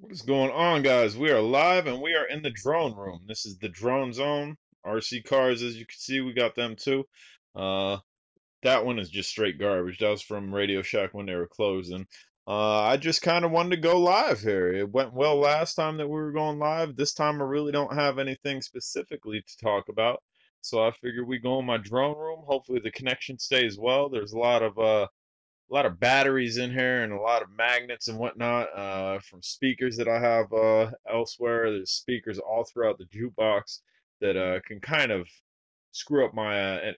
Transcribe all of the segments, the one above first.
What is going on, guys? We are live and we are in the drone room. This is the drone zone. RC cars, as you can see, we got them too. Uh, that one is just straight garbage. That was from Radio Shack when they were closing. I just kind of wanted to go live here. It went well last time that we were going live. This time I really don't have anything specifically to talk about. So I figured we go in my drone room. Hopefully the connection stays well. There's a lot of batteries in here and a lot of magnets and whatnot from speakers that I have elsewhere. There's speakers all throughout the jukebox that can kind of screw up my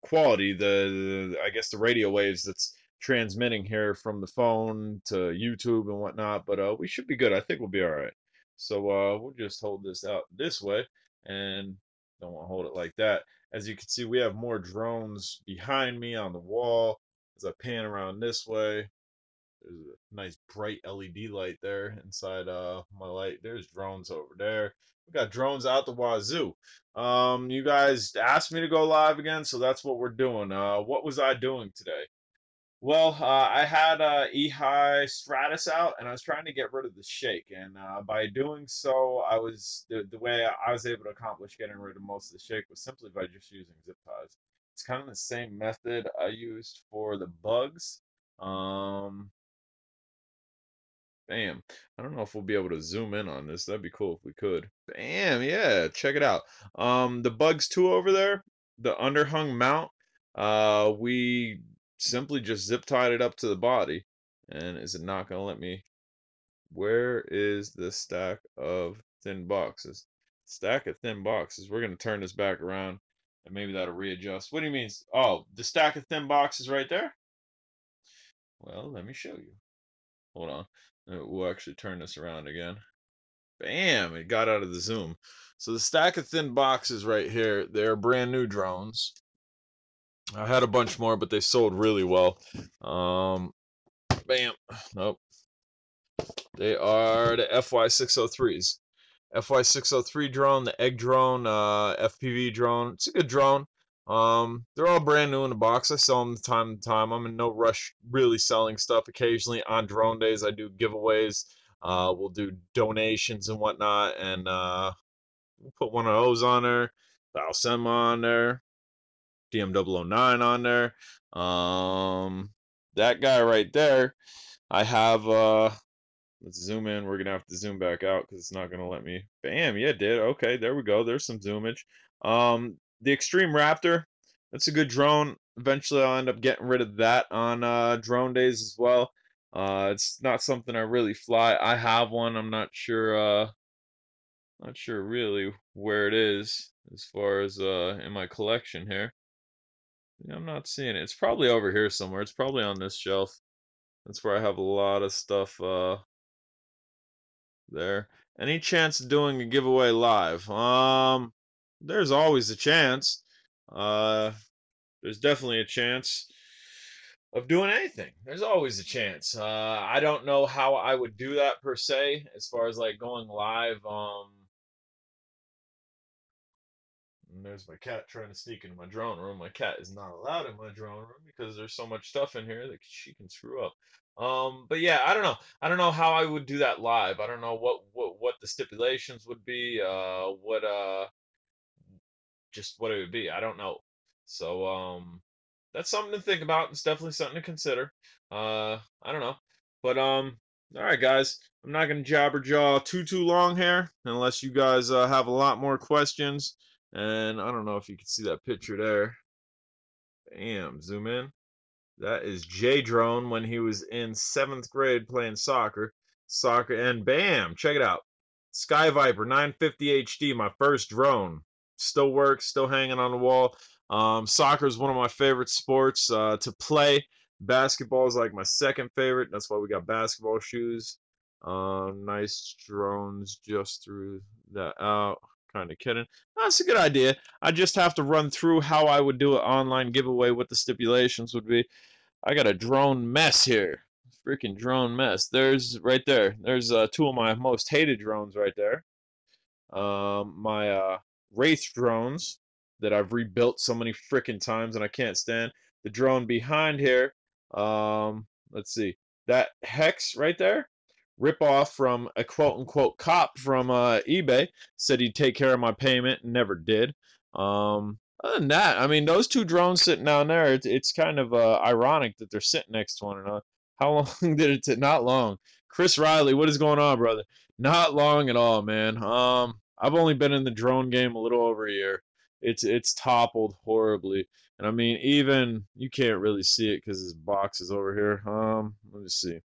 quality. I guess the radio waves that's transmitting here from the phone to YouTube and whatnot. But we should be good. I think we'll be all right. So we'll just hold this out this way and don't want to hold it like that. As you can see, we have more drones behind me on the wall. As I pan around this way, there's a nice bright LED light there inside my light. There's drones over there. We got drones out the wazoo. You guys asked me to go live again, so that's what we're doing. What was I doing today? Well, I had Ehi Stratus out, and I was trying to get rid of the shake, and by doing so, the way I was able to accomplish getting rid of most of the shake was simply by just using zip ties. It's kind of the same method I used for the bugs. Um, Bam. I don't know if we'll be able to zoom in on this. That'd be cool if we could. Bam, yeah, check it out. The bugs too over there, the underhung mount, we simply just zip tied it up to the body. And is it not gonna let me? Where is the stack of thin boxes? Stack of thin boxes. We're gonna turn this back around and maybe that'll readjust. What do you mean? Oh, the stack of thin boxes right there? Well, let me show you. Hold on. We'll actually turn this around again. Bam! It got out of the zoom. So the stack of thin boxes right here, they're brand new drones. I had a bunch more, but they sold really well. Bam. Nope. They are the FY603s. FY603 drone, the egg drone, FPV drone. It's a good drone. They're all brand new in the box. I sell them time to time. I'm in no rush really selling stuff. Occasionally on drone days, I do giveaways. We'll do donations and whatnot, and we'll put one of those on there. Valsema on there. DM009 on there. That guy right there, I have let's zoom in. We're gonna have to zoom back out because it's not gonna let me. Bam, yeah, it did. Okay, there we go. There's some zoomage. The Extreme Raptor, that's a good drone. Eventually, I'll end up getting rid of that on drone days as well. It's not something I really fly. I have one. I'm not sure really where it is as far as in my collection here. Yeah, I'm not seeing it. It's probably over here somewhere. It's probably on this shelf. That's where I have a lot of stuff there. Any chance of doing a giveaway live? There's always a chance. Uh, there's definitely a chance of doing anything. There's always a chance. I don't know how I would do that per se, as far as like going live. And there's my cat trying to sneak into my drone room. My cat is not allowed in my drone room because there's so much stuff in here that she can screw up. But yeah, I don't know. I don't know how I would do that live. I don't know what the stipulations would be. What just what it would be. I don't know. So that's something to think about. It's definitely something to consider. I don't know. But all right, guys. I'm not gonna jabber jaw too long here, unless you guys have a lot more questions. And I don't know if you can see that picture there. Bam, zoom in. That is J Drone when he was in 7th grade playing soccer. And bam, check it out. Sky Viper 950 HD, my first drone. Still works, still hanging on the wall. Soccer is one of my favorite sports to play. Basketball is like my second favorite. That's why we got basketball shoes. Nice drones just threw that out. Kind of kidding. That's a good idea. I just have to run through how I would do an online giveaway, what the stipulations would be. I got a drone mess here. Freaking drone mess. There's right there. There's two of my most hated drones right there. My Wraith drones that I've rebuilt so many freaking times and I can't stand. The drone behind here. Let's see. That Hex right there. rip off from a quote unquote cop from eBay. Said he'd take care of my payment, and never did. Other than that, I mean, those two drones sitting down there, it's kind of ironic that they're sitting next to one another. How long did it take? Not long. Chris Riley, what is going on, brother? Not long at all, man. I've only been in the drone game a little over a year. It's toppled horribly, and I mean, even you can't really see it because this box is over here. Let me see.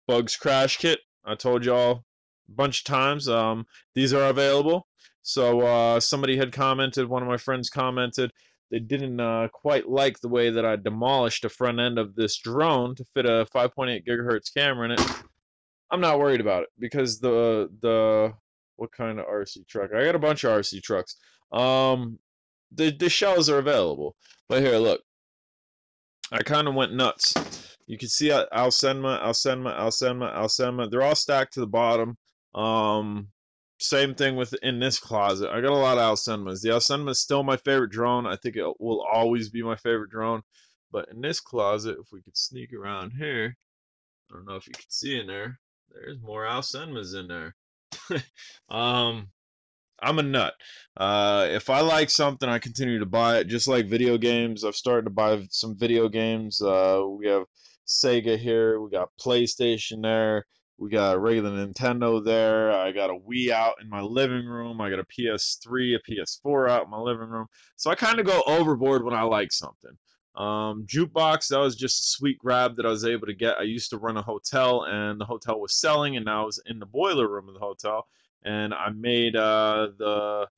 Bugs Crash Kit. I told y'all a bunch of times. These are available. So somebody had commented, one of my friends commented, they didn't quite like the way that I demolished the front end of this drone to fit a 5.8 gigahertz camera in it. I'm not worried about it because the what kind of RC truck? I got a bunch of RC trucks. The shells are available. But here, look. I kind of went nuts. You can see Alcema. They're all stacked to the bottom. Same thing with in this closet. I got a lot of Alcemas. The Alcema is still my favorite drone. I think it will always be my favorite drone. But in this closet, if we could sneak around here, I don't know if you can see in there. There's more Alcemas in there. um, I'm a nut. If I like something, I continue to buy it. Just like video games, I've started to buy some video games. We have Sega here. We got PlayStation there. We got a regular Nintendo there. I got a Wii out in my living room. I got a PS3, a PS4 out in my living room. So I kind of go overboard when I like something. Jukebox, that was just a sweet grab that I was able to get. I used to run a hotel, and the hotel was selling, and now I was in the boiler room of the hotel, and I made the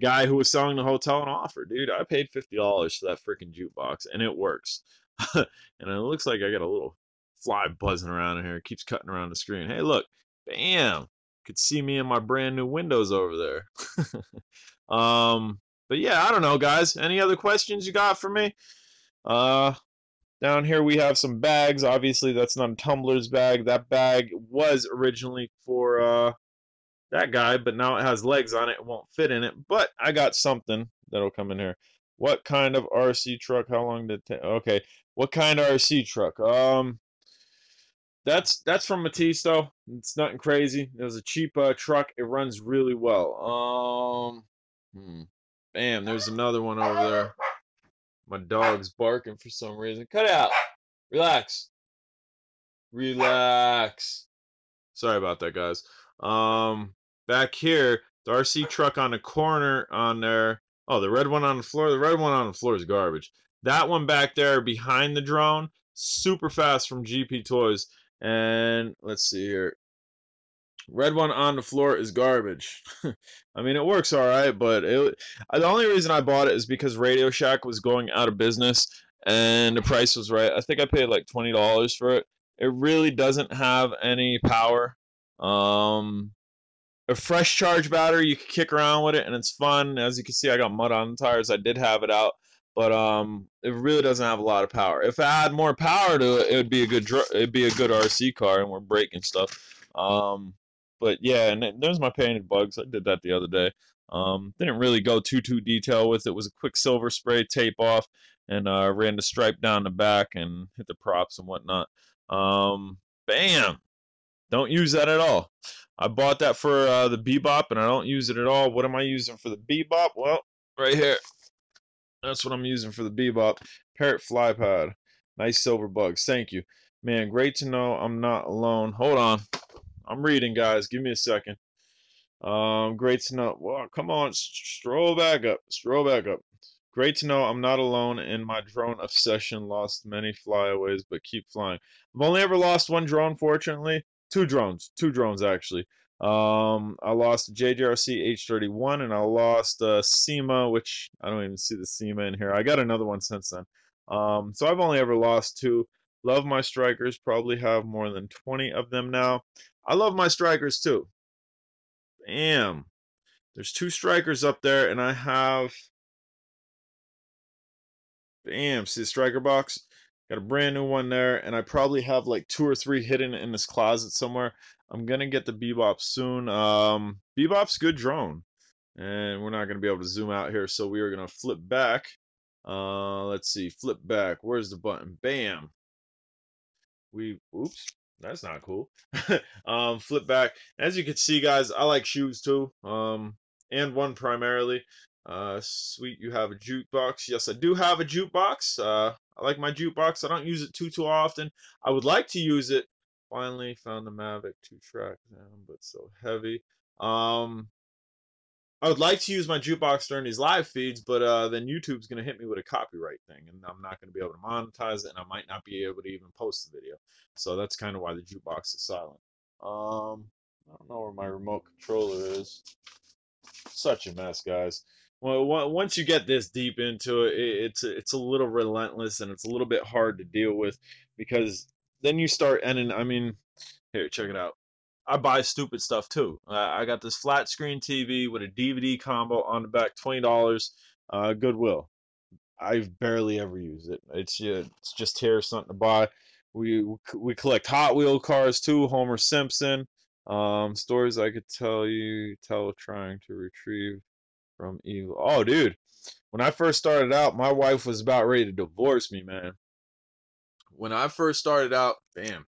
guy who was selling the hotel an offer. Dude, I paid $50 for that freaking jukebox, and it works. And it looks like I got a little fly buzzing around in here. It keeps cutting around the screen. Hey, look, bam! Could see me in my brand new windows over there. But yeah, I don't know, guys. Any other questions you got for me? Uh, Down here we have some bags. Obviously, that's not a tumbler's bag. That bag was originally for that guy, but now it has legs on it. It won't fit in it, but I got something that'll come in here. What kind of RC truck? How long did it take? Okay, what kind of RC truck? That's from Matisto. It's nothing crazy. It was a cheap truck. It runs really well. Bam, there's another one over there. My dog's barking for some reason. Cut it out. Relax. Relax. Sorry about that, guys. Back here, the RC truck on the corner on there. Oh, the red one on the floor. The red one on the floor is garbage. That one back there behind the drone, super fast from GP Toys. And let's see here. Red one on the floor is garbage. I mean, it works all right, but the only reason I bought it is because Radio Shack was going out of business and the price was right. I think I paid like $20 for it. It really doesn't have any power. Um, a fresh charge battery, you can kick around with it and it's fun. As you can see, I got mud on the tires. I did have it out, but it really doesn't have a lot of power. If I had more power to it, it would be a good RC car, and we're breaking stuff. But yeah, and there's my painted bugs. I did that the other day. Didn't really go too detail with it. It was a quick silver spray tape off, and ran the stripe down the back and hit the props and whatnot. Bam! Don't use that at all. I bought that for the Bebop, and I don't use it at all. What am I using for the Bebop? Well, right here. That's what I'm using for the Bebop. Parrot fly pad. Nice silver bugs. Thank you. Man, great to know I'm not alone. Hold on. I'm reading, guys. Give me a second. Great to know. Well, come on. Stroll back up. Stroll back up. Great to know I'm not alone in my drone obsession. Lost many flyaways, but keep flying. I've only ever lost one drone, fortunately. Two drones actually. I lost a JJRC H31 and I lost a SEMA, which I don't even see the SEMA in here. I got another one since then. So I've only ever lost two. Love my strikers. Probably have more than 20 of them now. I love my strikers too. Bam. There's two strikers up there, and I have. Bam. See the striker box? Got a brand new one there, and I probably have like two or three hidden in this closet somewhere. I'm gonna get the Bebop soon. Bebop's good drone, and we're not gonna be able to zoom out here, so we are gonna flip back. Let's see, flip back. Where's the button? Bam. Oops. That's not cool. Flip back. As you can see, guys, I like shoes too. And one primarily. Sweet, you have a jukebox. Yes, I do have a jukebox. I like my jukebox. I don't use it too often. I would like to use it. Finally found the Mavic 2-track now, but so heavy. Um, I would like to use my jukebox during these live feeds, but then YouTube's gonna hit me with a copyright thing, and I'm not gonna be able to monetize it, and I might not be able to even post the video. So that's kind of why the jukebox is silent. I don't know where my remote controller is. Such a mess, guys. Well, once you get this deep into it, it's a little relentless, and it's a little bit hard to deal with because then you start ending. I mean, here, check it out. I buy stupid stuff too. I got this flat screen TV with a DVD combo on the back, $20, Goodwill. I've barely ever used it. It's just here, something to buy. We collect Hot Wheel cars too. Homer Simpson. Stories I could tell trying to retrieve from evil. Oh, dude, when I first started out, my wife was about ready to divorce me, man. When I first started out, bam,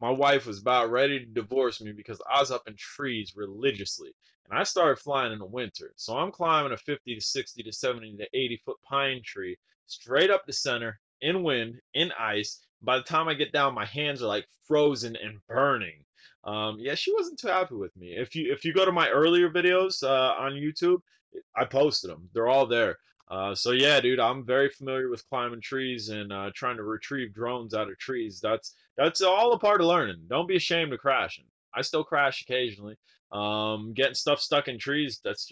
my wife was about ready to divorce me because I was up in trees religiously. And I started flying in the winter. So I'm climbing a 50 to 60 to 70 to 80-foot pine tree straight up the center in wind, in ice. By the time I get down, my hands are like frozen and burning. Yeah, she wasn't too happy with me. If you go to my earlier videos on YouTube, I posted them. They're all there. So yeah, dude, I'm very familiar with climbing trees and trying to retrieve drones out of trees. That's all a part of learning. Don't be ashamed of crashing. I still crash occasionally. Getting stuff stuck in trees, that's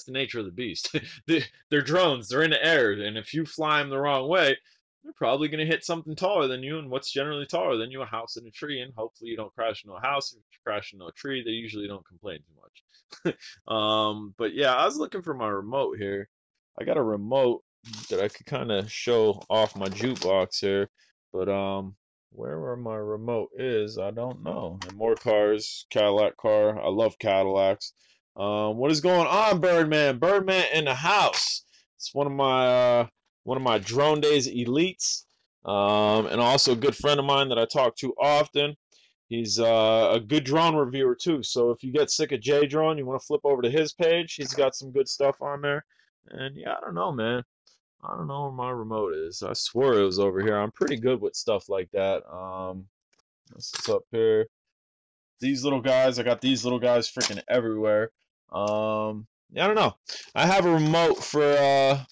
the nature of the beast. They're drones, they're in the air, and if you fly them the wrong way, they're probably going to hit something taller than you, and what's generally taller than you, a house and a tree, and hopefully you don't crash into a house. If you crash into a tree, they usually don't complain too much. But yeah, I was looking for my remote here. I got a remote that I could kind of show off my jukebox here, but where my remote is, I don't know. And more cars, Cadillac car. I love Cadillacs. What is going on, Birdman? Birdman in the house. It's one of my drone days elites, and also a good friend of mine that I talk to often. He's a good drone reviewer too. So if you get sick of J Drone, you want to flip over to his page. He's got some good stuff on there. And yeah, I don't know, man. I don't know where my remote is. I swore it was over here. I'm pretty good with stuff like that. This is up here. These little guys, I got these little guys freaking everywhere. Yeah, I don't know. I have a remote for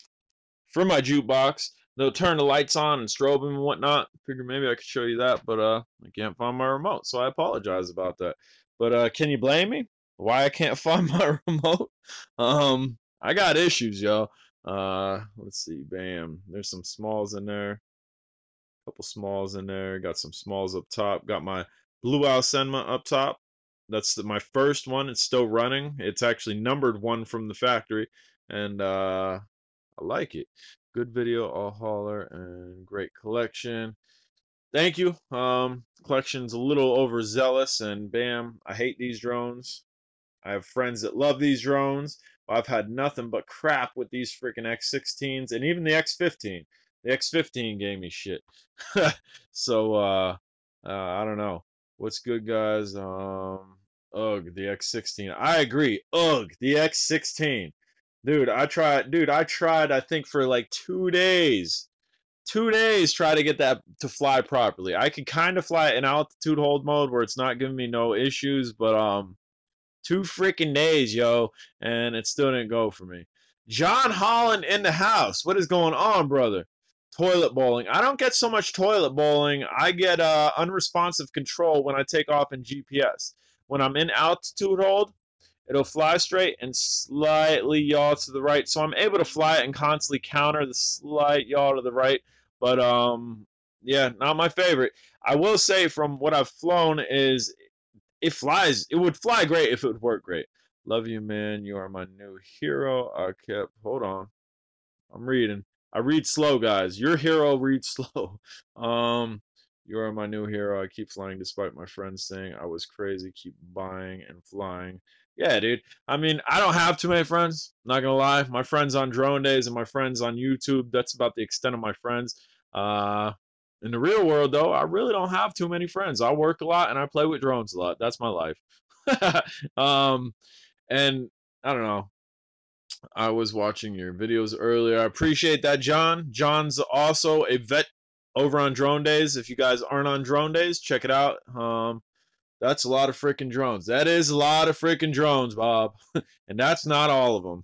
my jukebox. They'll turn the lights on and strobe them and whatnot. Figure maybe I could show you that, but I can't find my remote, so I apologize about that. But can you blame me? Why I can't find my remote? I got issues, yo. Let's see. Bam. There's some smalls in there. Couple smalls in there. Got some smalls up top. Got my blue Alcema up top. That's my first one. It's still running. It's actually numbered one from the factory, and I like it. Good video, all holler, and great collection. Thank you. Collection's a little overzealous, and bam, I hate these drones. I have friends that love these drones. I've had nothing but crap with these freaking X16s and even the X15. The X15 gave me shit. So I don't know. What's good, guys? Ugh, the X16. I agree. Ugh, the X16. Dude, I tried I think for like 2 days. 2 days try to get that to fly properly. I could kind of fly it in altitude hold mode where it's not giving me no issues, but 2 freaking days, yo, and it still didn't go for me. John Holland in the house. What is going on, brother? Toilet bowling. I don't get so much toilet bowling. I get unresponsive control when I take off in GPS. When I'm in altitude hold, it'll fly straight and slightly yaw to the right. So I'm able to fly it and constantly counter the slight yaw to the right. But yeah, not my favorite. I will say from what I've flown is it flies. It would fly great if it would work great. Love you, man. You are my new hero. Hold on. I'm reading. I read slow, guys. Your hero reads slow. Um, you are my new hero. I keep flying despite my friends saying I was crazy. Keep buying and flying. Yeah, dude. I mean, I don't have too many friends. Not gonna lie. My friends on drone days and my friends on YouTube. That's about the extent of my friends. Uh, In the real world, though, I really don't have too many friends. I work a lot and I play with drones a lot. That's my life. um, and I don't know. I was watching your videos earlier. I appreciate that, John. John's also a vet over on Drone Days. If you guys aren't on Drone Days, check it out. That's a lot of freaking drones. That is a lot of freaking drones, Bob. And that's not all of them.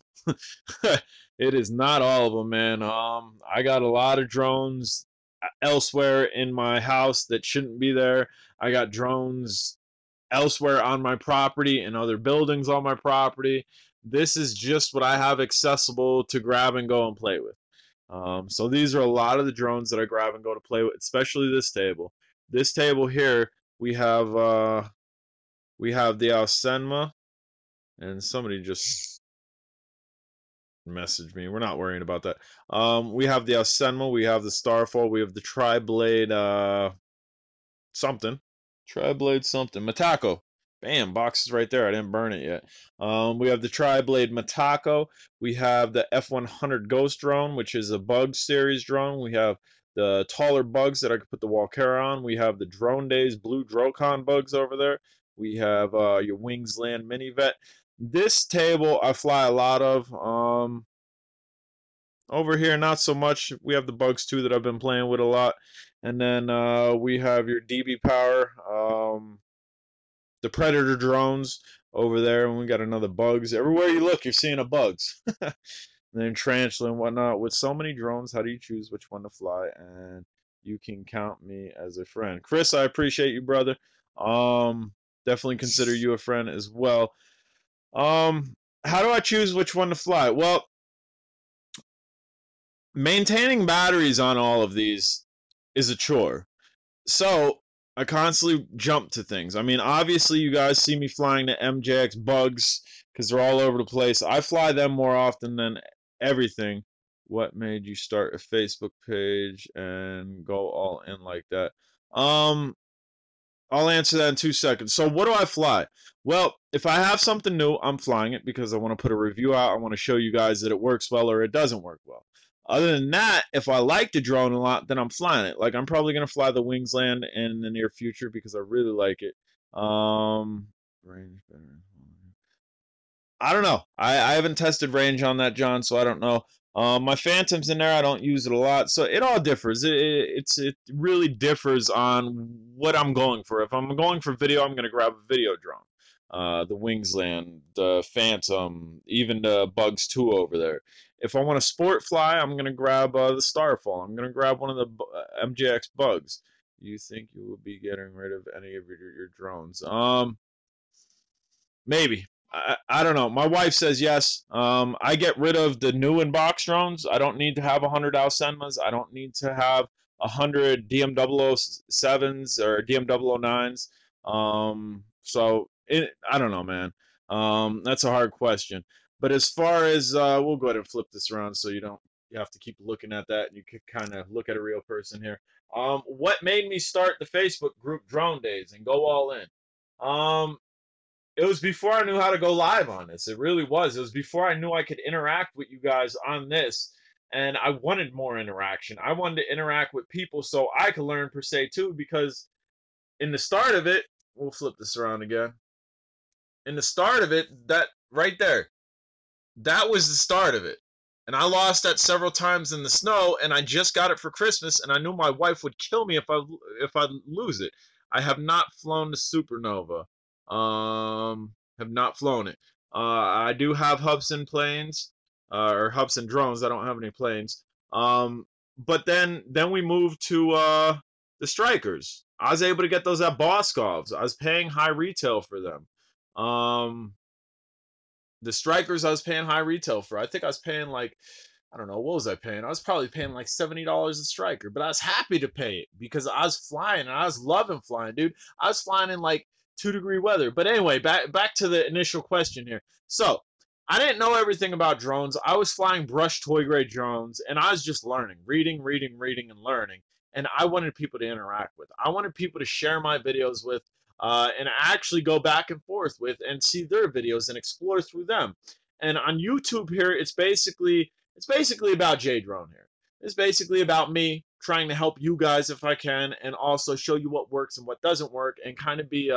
It is not all of them, man. I got a lot of drones elsewhere in my house that shouldn't be there. I got drones elsewhere on my property and other buildings on my property. This is just what I have accessible to grab and go and play with. So these are a lot of the drones that I grab and go to play with, especially this table. This table here, we have the Alcenma, and somebody just messaged me. We're not worrying about that. We have the Alcenma, we have the Starfall, we have the Tri-Blade something. Tri-Blade something. Matako. Bam, box is right there. I didn't burn it yet. We have the Tri-Blade Matako. We have the F100 Ghost drone, which is a bug series drone. We have the taller bugs that I could put the Walkera on. We have the Drone Days Blue Drocon bugs over there. We have your Wingsland Mini Vet. This table I fly a lot of. Over here, not so much. We have the bugs too that I've been playing with a lot. And then we have your DB Power, the Predator drones over there, and we got another bugs. Everywhere you look, you're seeing a bugs. And then tarantula and whatnot. With so many drones, how do you choose which one to fly? And you can count me as a friend. Chris, I appreciate you, brother. Definitely consider you a friend as well. How do I choose which one to fly? Well, maintaining batteries on all of these is a chore. So I constantly jump to things. I mean, obviously, you guys see me flying the MJX bugs because they're all over the place. I fly them more often than everything. What made you start a Facebook page and go all in like that? I'll answer that in 2 seconds. So what do I fly? Well, if I have something new, I'm flying it because I want to put a review out. I want to show you guys that it works well or it doesn't work well. Other than that, if I like the drone a lot, then I'm flying it. Like I'm probably gonna fly the Wingsland in the near future because I really like it. Range better. I don't know. I haven't tested range on that, John, so I don't know. My Phantom's in there. I don't use it a lot, so it all differs. It really differs on what I'm going for. If I'm going for video, I'm gonna grab a video drone. The Wingsland, the Phantom, even the Bugs 2 over there. If I want a sport fly, I'm gonna grab the Starfall. I'm gonna grab one of the MJX Bugs. You think you will be getting rid of any of your drones? Maybe. I don't know. My wife says yes. I get rid of the new in-box drones. I don't need to have 100 Alcenmas. I don't need to have 100 DM007s or DM009s. I don't know, man. That's a hard question. But as far as we'll go ahead and flip this around so you have to keep looking at that and you can kind of look at a real person here. What made me start the Facebook group Drone Days and go all in? It was before I knew how to go live on this. It really was. It was before I knew I could interact with you guys on this. And I wanted more interaction. I wanted to interact with people so I could learn per se too, because in the start of it, we'll flip this around again. In the start of it, that right there, that was the start of it. And I lost that several times in the snow, and I just got it for Christmas, and I knew my wife would kill me if I lose it. I have not flown the Supernova. Have not flown it. I do have Hubsan planes, or Hubsan drones. I don't have any planes. But then we moved to the Strikers. I was able to get those at Boscov's. I was paying high retail for them. The Strikers I was paying high retail for. I think I was paying like, I don't know, what was I paying? I was probably paying like $70 a striker, but I was happy to pay it because I was flying and I was loving flying, dude. I was flying in like 2-degree weather. But anyway, back to the initial question here. So I didn't know everything about drones. I was flying brush toy grade drones and I was just learning, reading, and learning. And I wanted people to interact with. I wanted people to share my videos with, and actually go back and forth with and see their videos and explore through them. And on YouTube here, it's basically about J Drone here. It's basically about me trying to help you guys if I can, and also show you what works and what doesn't work, and kind of be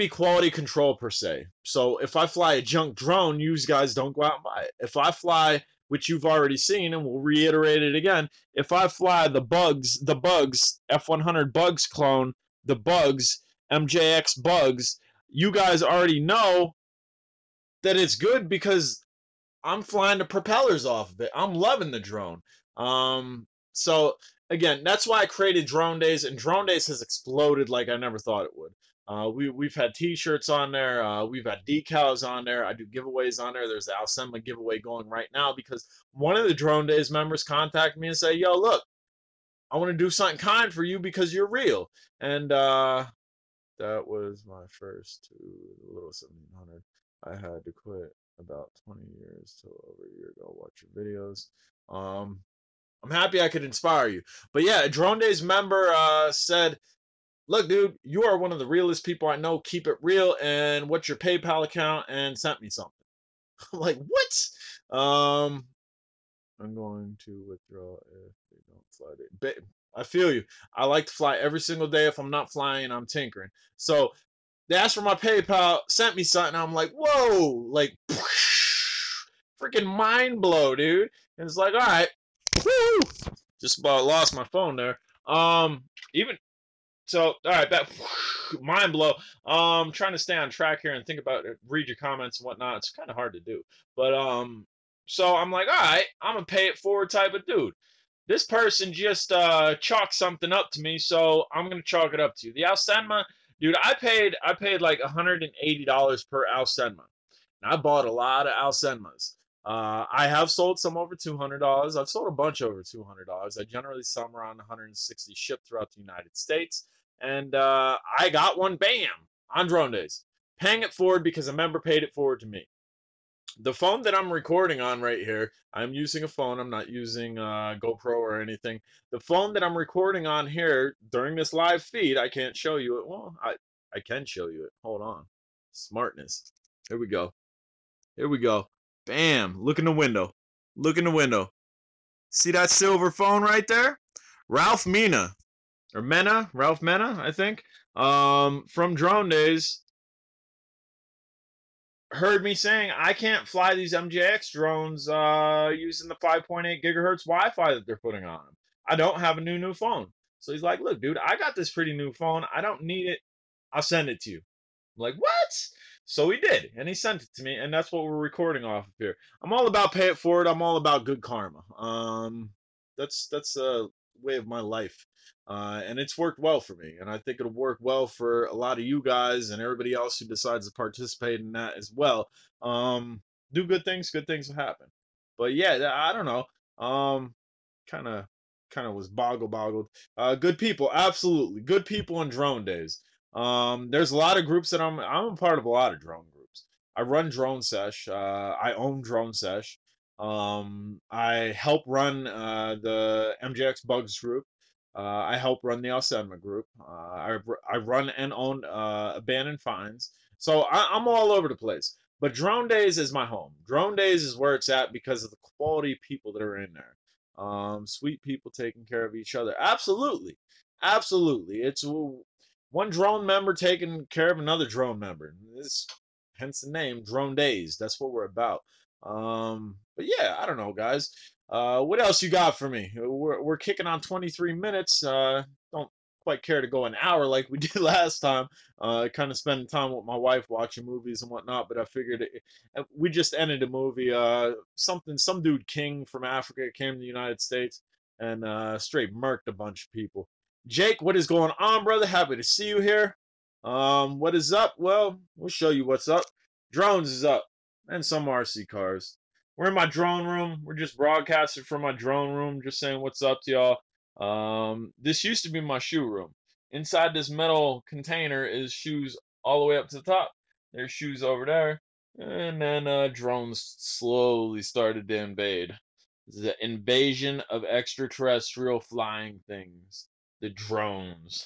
quality control per se. So if I fly a junk drone, you guys don't go out and buy it. If I fly, which you've already seen, and we'll reiterate it again, if I fly the bugs F100 bugs clone, the bugs MJX bugs, you guys already know that it's good because I'm flying the propellers off of it. I'm loving the drone. So again, that's why I created Drone Days, and Drone Days has exploded like I never thought it would. We've had T-shirts on there. We've had decals on there. I do giveaways on there. There's the Alcema giveaway going right now because one of the Drone Days members contacted me and say, "Yo, look, I want to do something kind for you because you're real." And that was my first to little 1700. I had to quit about 20 years till over a year ago. Watch your videos. Um, I'm happy I could inspire you. But yeah, a Drone Days member said, "Look, dude, you are one of the realest people I know. Keep it real. And what's your PayPal account?" And sent me something. I'm like, what? I'm going to withdraw if they don't fly it. I feel you. I like to fly every single day. If I'm not flying, I'm tinkering. So they asked for my PayPal, sent me something. I'm like, whoa, like, freaking mind blow, dude. And it's like, all right, woo, just about lost my phone there. Even so, all right, that mind blow. Trying to stay on track here and think about it, read your comments and whatnot. It's kind of hard to do, but so I'm like, all right, I'm a pay it forward type of dude. This person just chalked something up to me, so I'm gonna chalk it up to you. The Alcenma, dude, I paid like $180 per Alcenma. And I bought a lot of Alcenmas. I have sold some over $200. I've sold a bunch over $200. I generally sell them around 160 shipped throughout the United States. And I got one, bam, on Drone Days. Paying it forward because a member paid it forward to me. The phone that I'm recording on right here, I'm using a phone. I'm not using GoPro or anything. The phone that I'm recording on here during this live feed, I can't show you it. Well, I can show you it. Hold on. Smartness. Here we go. Here we go. Bam. Look in the window. Look in the window. See that silver phone right there? Ralph Mena. Or Mena. Ralph Mena, I think. From Drone Days. Heard me saying I can't fly these MJX drones using the 5.8 gigahertz Wi-Fi that they're putting on them. I don't have a new phone. So he's like, look, dude, I got this pretty new phone. I don't need it. I'll send it to you. I'm like, what? So he did, and he sent it to me, and that's what we're recording off of here. I'm all about pay it forward. I'm all about good karma. That's a way of my life, and it's worked well for me, and I think it'll work well for a lot of you guys and everybody else who decides to participate in that as well. Um, do good things will happen. But yeah, I don't know. Kind of, kind of was boggled. Good people, absolutely, good people on Drone Days. There's a lot of groups that I'm a part of a lot of drone groups. I run Drone Sesh. I own Drone Sesh. I help run the MJX Bugs group. I help run the Alcema group. I run and own Abandoned Finds. So I'm all over the place. But Drone Days is my home. Drone Days is where it's at because of the quality people that are in there. Sweet people taking care of each other. Absolutely, absolutely. It's one drone member taking care of another drone member. This, hence the name, Drone Days. That's what we're about. But yeah, I don't know, guys. What else you got for me? We're kicking on 23 minutes. Don't quite care to go an hour like we did last time. Kind of spending time with my wife watching movies and whatnot. But I figured we just ended a movie. Some dude King from Africa came to the United States and straight murked a bunch of people. Jake, what is going on, brother? Happy to see you here. What is up? Well, we'll show you what's up. Drones is up, and some RC cars. We're in my drone room. We're just broadcasting from my drone room, just saying what's up to y'all. This used to be my shoe room. Inside this metal container is shoes all the way up to the top. There's shoes over there. And then drones slowly started to invade. The invasion of extraterrestrial flying things. The drones.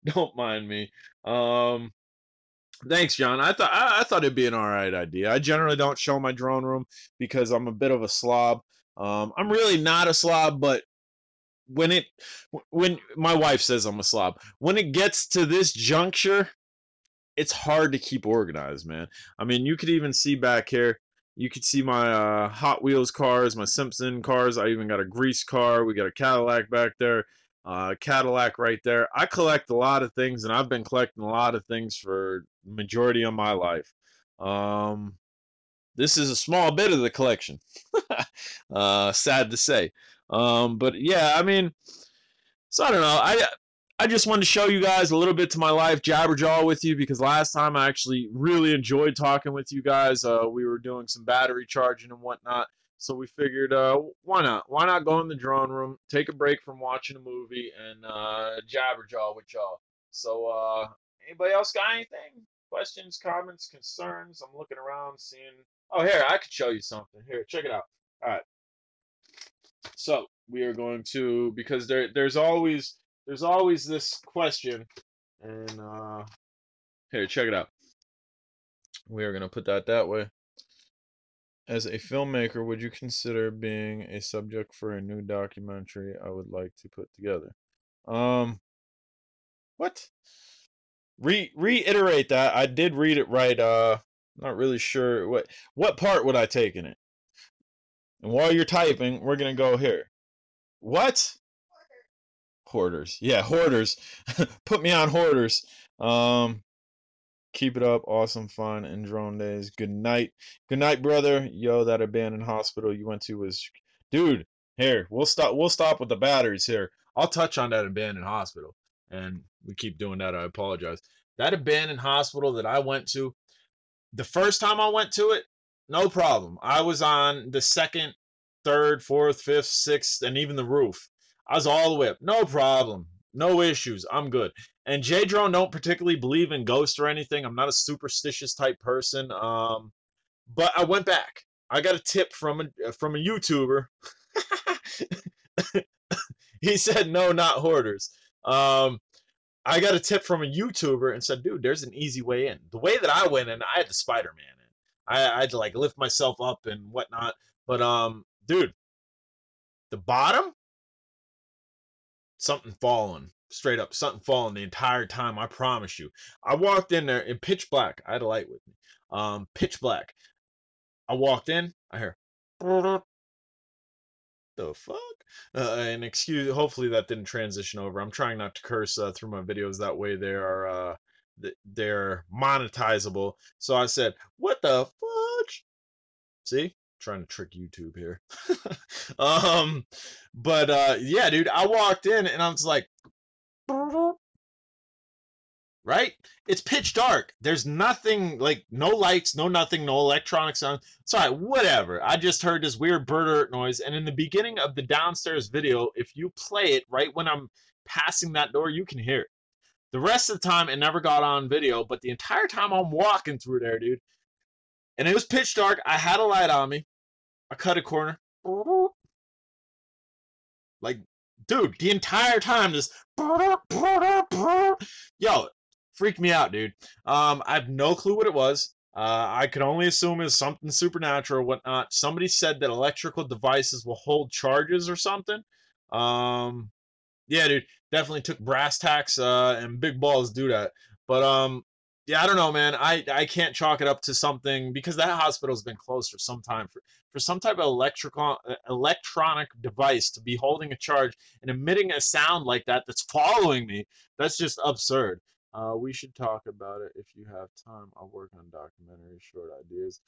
Don't mind me. Thanks, John. I thought it'd be an all right idea. I generally don't show my drone room because I'm a bit of a slob. I'm really not a slob, but when it when my wife says I'm a slob, when it gets to this juncture, it's hard to keep organized, man. I mean, you could even see back here. You could see my Hot Wheels cars, my Simpson cars. I even got a grease car. We got a Cadillac back there. Cadillac right there. I collect a lot of things, and I've been collecting a lot of things for the majority of my life. Um, this is a small bit of the collection. Sad to say. But yeah, I mean, so I don't know. I just wanted to show you guys a little bit to my life, jabberjaw with you, because last time I actually really enjoyed talking with you guys. We were doing some battery charging and whatnot, so we figured, why not? Why not go in the drone room, take a break from watching a movie, and jabberjaw with y'all. So, anybody else got anything? Questions, comments, concerns? I'm looking around, seeing. Oh, here I could show you something. Here, check it out. All right. So we are going to, because there's always this question, and here, check it out. We are gonna put that way. As a filmmaker, would you consider being a subject for a new documentary I would like to put together? What? Reiterate that. I did read it right. Not really sure what part would I take in it. And while you're typing, we're gonna go here. What? Hoarders. Yeah, hoarders. Put me on hoarders. Um, keep it up. Awesome fun and drone days. Good night. Good night, brother. Yo, that abandoned hospital you went to was, dude. Here, we'll stop with the batteries here. I'll touch on that abandoned hospital, and we keep doing that. I apologize. That abandoned hospital that I went to, the first time I went to it, no problem. I was on the second, third, fourth, fifth, sixth, and even the roof. I was all the way up. No problem. No issues. I'm good. And J Drone don't particularly believe in ghosts or anything. I'm not a superstitious type person. But I went back. I got a tip from a YouTuber. He said no, not hoarders. Um, I got a tip from a YouTuber and said, dude, there's an easy way in. The way that I went in, I had the Spider-Man in. I had to like lift myself up and whatnot. But dude, the bottom, something falling. Straight up, something falling the entire time. I promise you. I walked in there in pitch black. I had a light with me. Pitch black. I walked in. I hear the fuck? And excuse, hopefully that didn't transition over. I'm trying not to curse through my videos. That way they're monetizable. So I said, what the fudge? See? Trying to trick YouTube here. um, but yeah, dude, I walked in and I was like, right? It's pitch dark. There's nothing, like no lights, no nothing, no electronics on. Sorry, whatever. I just heard this weird bird alert noise, and in the beginning of the downstairs video, if you play it right when I'm passing that door, you can hear it. The rest of the time, it never got on video, but the entire time I'm walking through there, dude, and it was pitch dark. I had a light on me. I cut a corner. Like, dude, the entire time, this yo, freaked me out, dude. I have no clue what it was. I could only assume it's something supernatural or whatnot. Somebody said that electrical devices will hold charges or something. Um, yeah, dude, definitely took brass tacks and big balls to do that. But yeah, I don't know, man. I can't chalk it up to something because that hospital's been closed for some time for some type of electronic device to be holding a charge and emitting a sound like that that's following me. That's just absurd. We should talk about it if you have time. I'll work on documentary short ideas.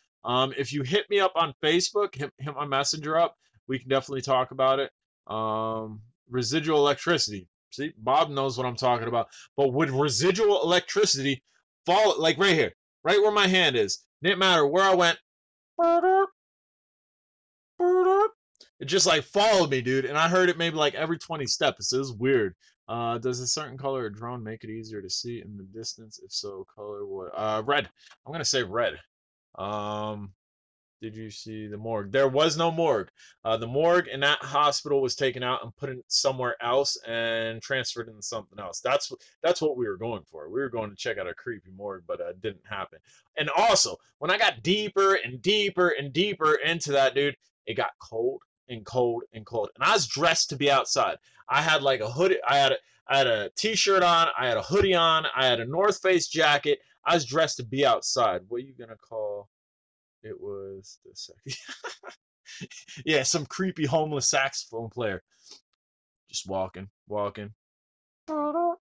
If you hit me up on Facebook, hit my messenger up. We can definitely talk about it. Residual electricity. See, Bob knows what I'm talking about. But would residual electricity fall like right here, right where my hand is? Didn't matter where I went. It just like followed me, dude, and I heard it maybe like every 20 steps. It was weird. Does a certain color of drone make it easier to see in the distance? If so, color what? Red. I'm gonna say red. Um, did you see the morgue? There was no morgue. The morgue in that hospital was taken out and put in somewhere else and transferred into something else. That's what we were going for. We were going to check out a creepy morgue, but it didn't happen. And also, when I got deeper and deeper and deeper into that, dude, it got cold. and cold. And I was dressed to be outside. I had like a hoodie. I had a t-shirt on. I had a hoodie on. I had a North Face jacket. I was dressed to be outside. What are you gonna call? It was the second. Yeah, some creepy homeless saxophone player just walking. Yeah,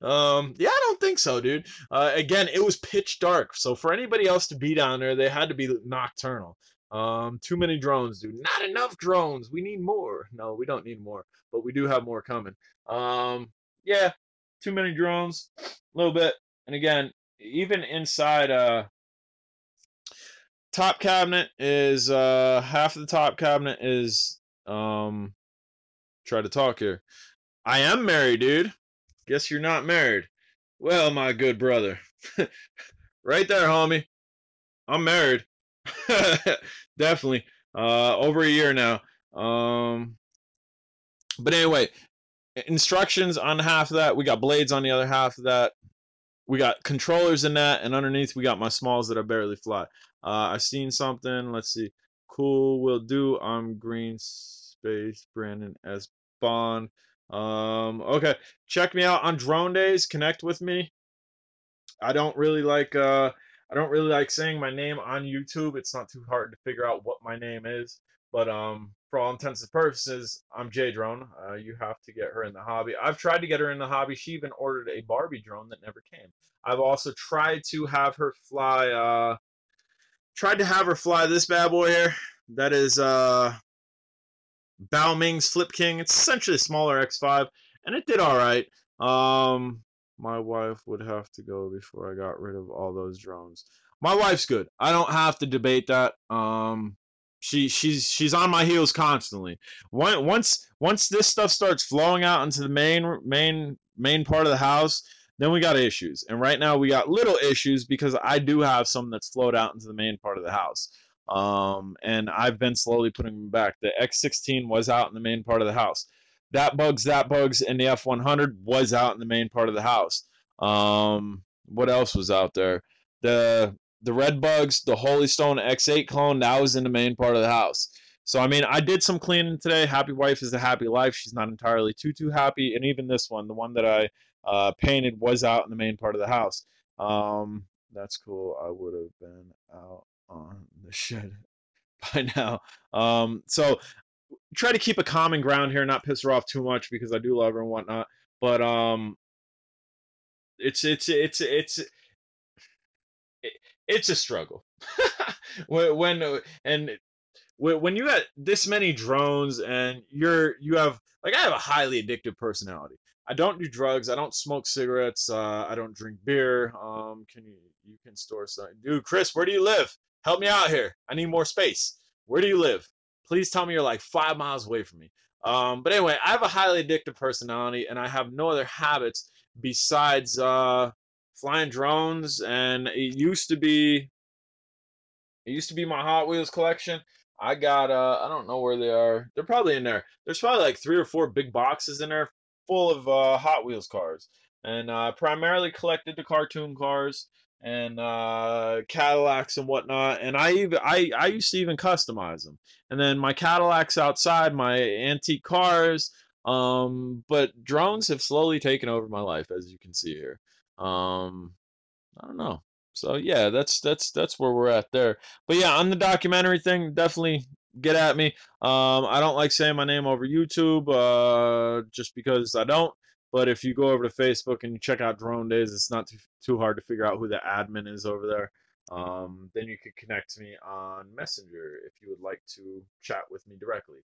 I don't think so, dude. Again, it was pitch dark, so for anybody else to be down there, they had to be nocturnal. Too many drones, dude. Not enough drones. We need more. No, we don't need more, but we do have more coming. Yeah, too many drones, a little bit. And again, even inside, top cabinet is half of the top cabinet is try to talk here. I am married, dude. Guess you're not married. Well, my good brother. Right there, homie. I'm married. Definitely. Over a year now. But anyway, instructions on half of that. We got blades on the other half of that. We got controllers in that, and underneath we got my smalls that I barely fly. I've seen something. Let's see. Cool, will do. I'm Green Space Brandon S. Bond. Okay. Check me out on drone days. Connect with me. I don't really like I don't really like saying my name on YouTube. It's not too hard to figure out what my name is. But for all intents and purposes, I'm J Drone. You have to get her in the hobby. I've tried to get her in the hobby. She even ordered a Barbie drone that never came. I've also tried to have her fly this bad boy here. That is Bao Ming's Flip King. It's essentially a smaller X5, and it did all right. Um, my wife would have to go before I got rid of all those drones. My wife's good. I don't have to debate that. She's on my heels constantly. Once this stuff starts flowing out into the main part of the house, then we got issues. And right now we got little issues because I do have some that's flowed out into the main part of the house. And I've been slowly putting them back. The X16 was out in the main part of the house. That bugs, and the F100 was out in the main part of the house. What else was out there? The red bugs, the Holy Stone X8 clone, that was in the main part of the house. So I mean, I did some cleaning today. Happy wife is a happy life. She's not entirely too happy, and even this one, the one that I painted, was out in the main part of the house. That's cool. I would have been out on the shed by now. So try to keep a common ground here, not piss her off too much because I do love her and whatnot. But it's it's a struggle when and when you got this many drones and you have like I have a highly addictive personality. I don't do drugs. I don't smoke cigarettes. I don't drink beer. Can you can store something, dude? Chris, where do you live? Help me out here. I need more space. Where do you live? Please tell me you're like 5 miles away from me. But anyway, I have a highly addictive personality, and I have no other habits besides flying drones. And it used to be my Hot Wheels collection. I got I don't know where they are. They're probably in there. There's probably like 3 or 4 big boxes in there full of Hot Wheels cars. And primarily collected the cartoon cars and Cadillacs and whatnot. And I used to even customize them. And then my Cadillacs outside, my antique cars. But drones have slowly taken over my life, as you can see here. I don't know. So yeah, that's where we're at there. But yeah, on the documentary thing, definitely get at me. I don't like saying my name over YouTube, just because I don't. But if you go over to Facebook and you check out Drone Days, it's not too hard to figure out who the admin is over there. Then you could connect to me on Messenger if you would like to chat with me directly.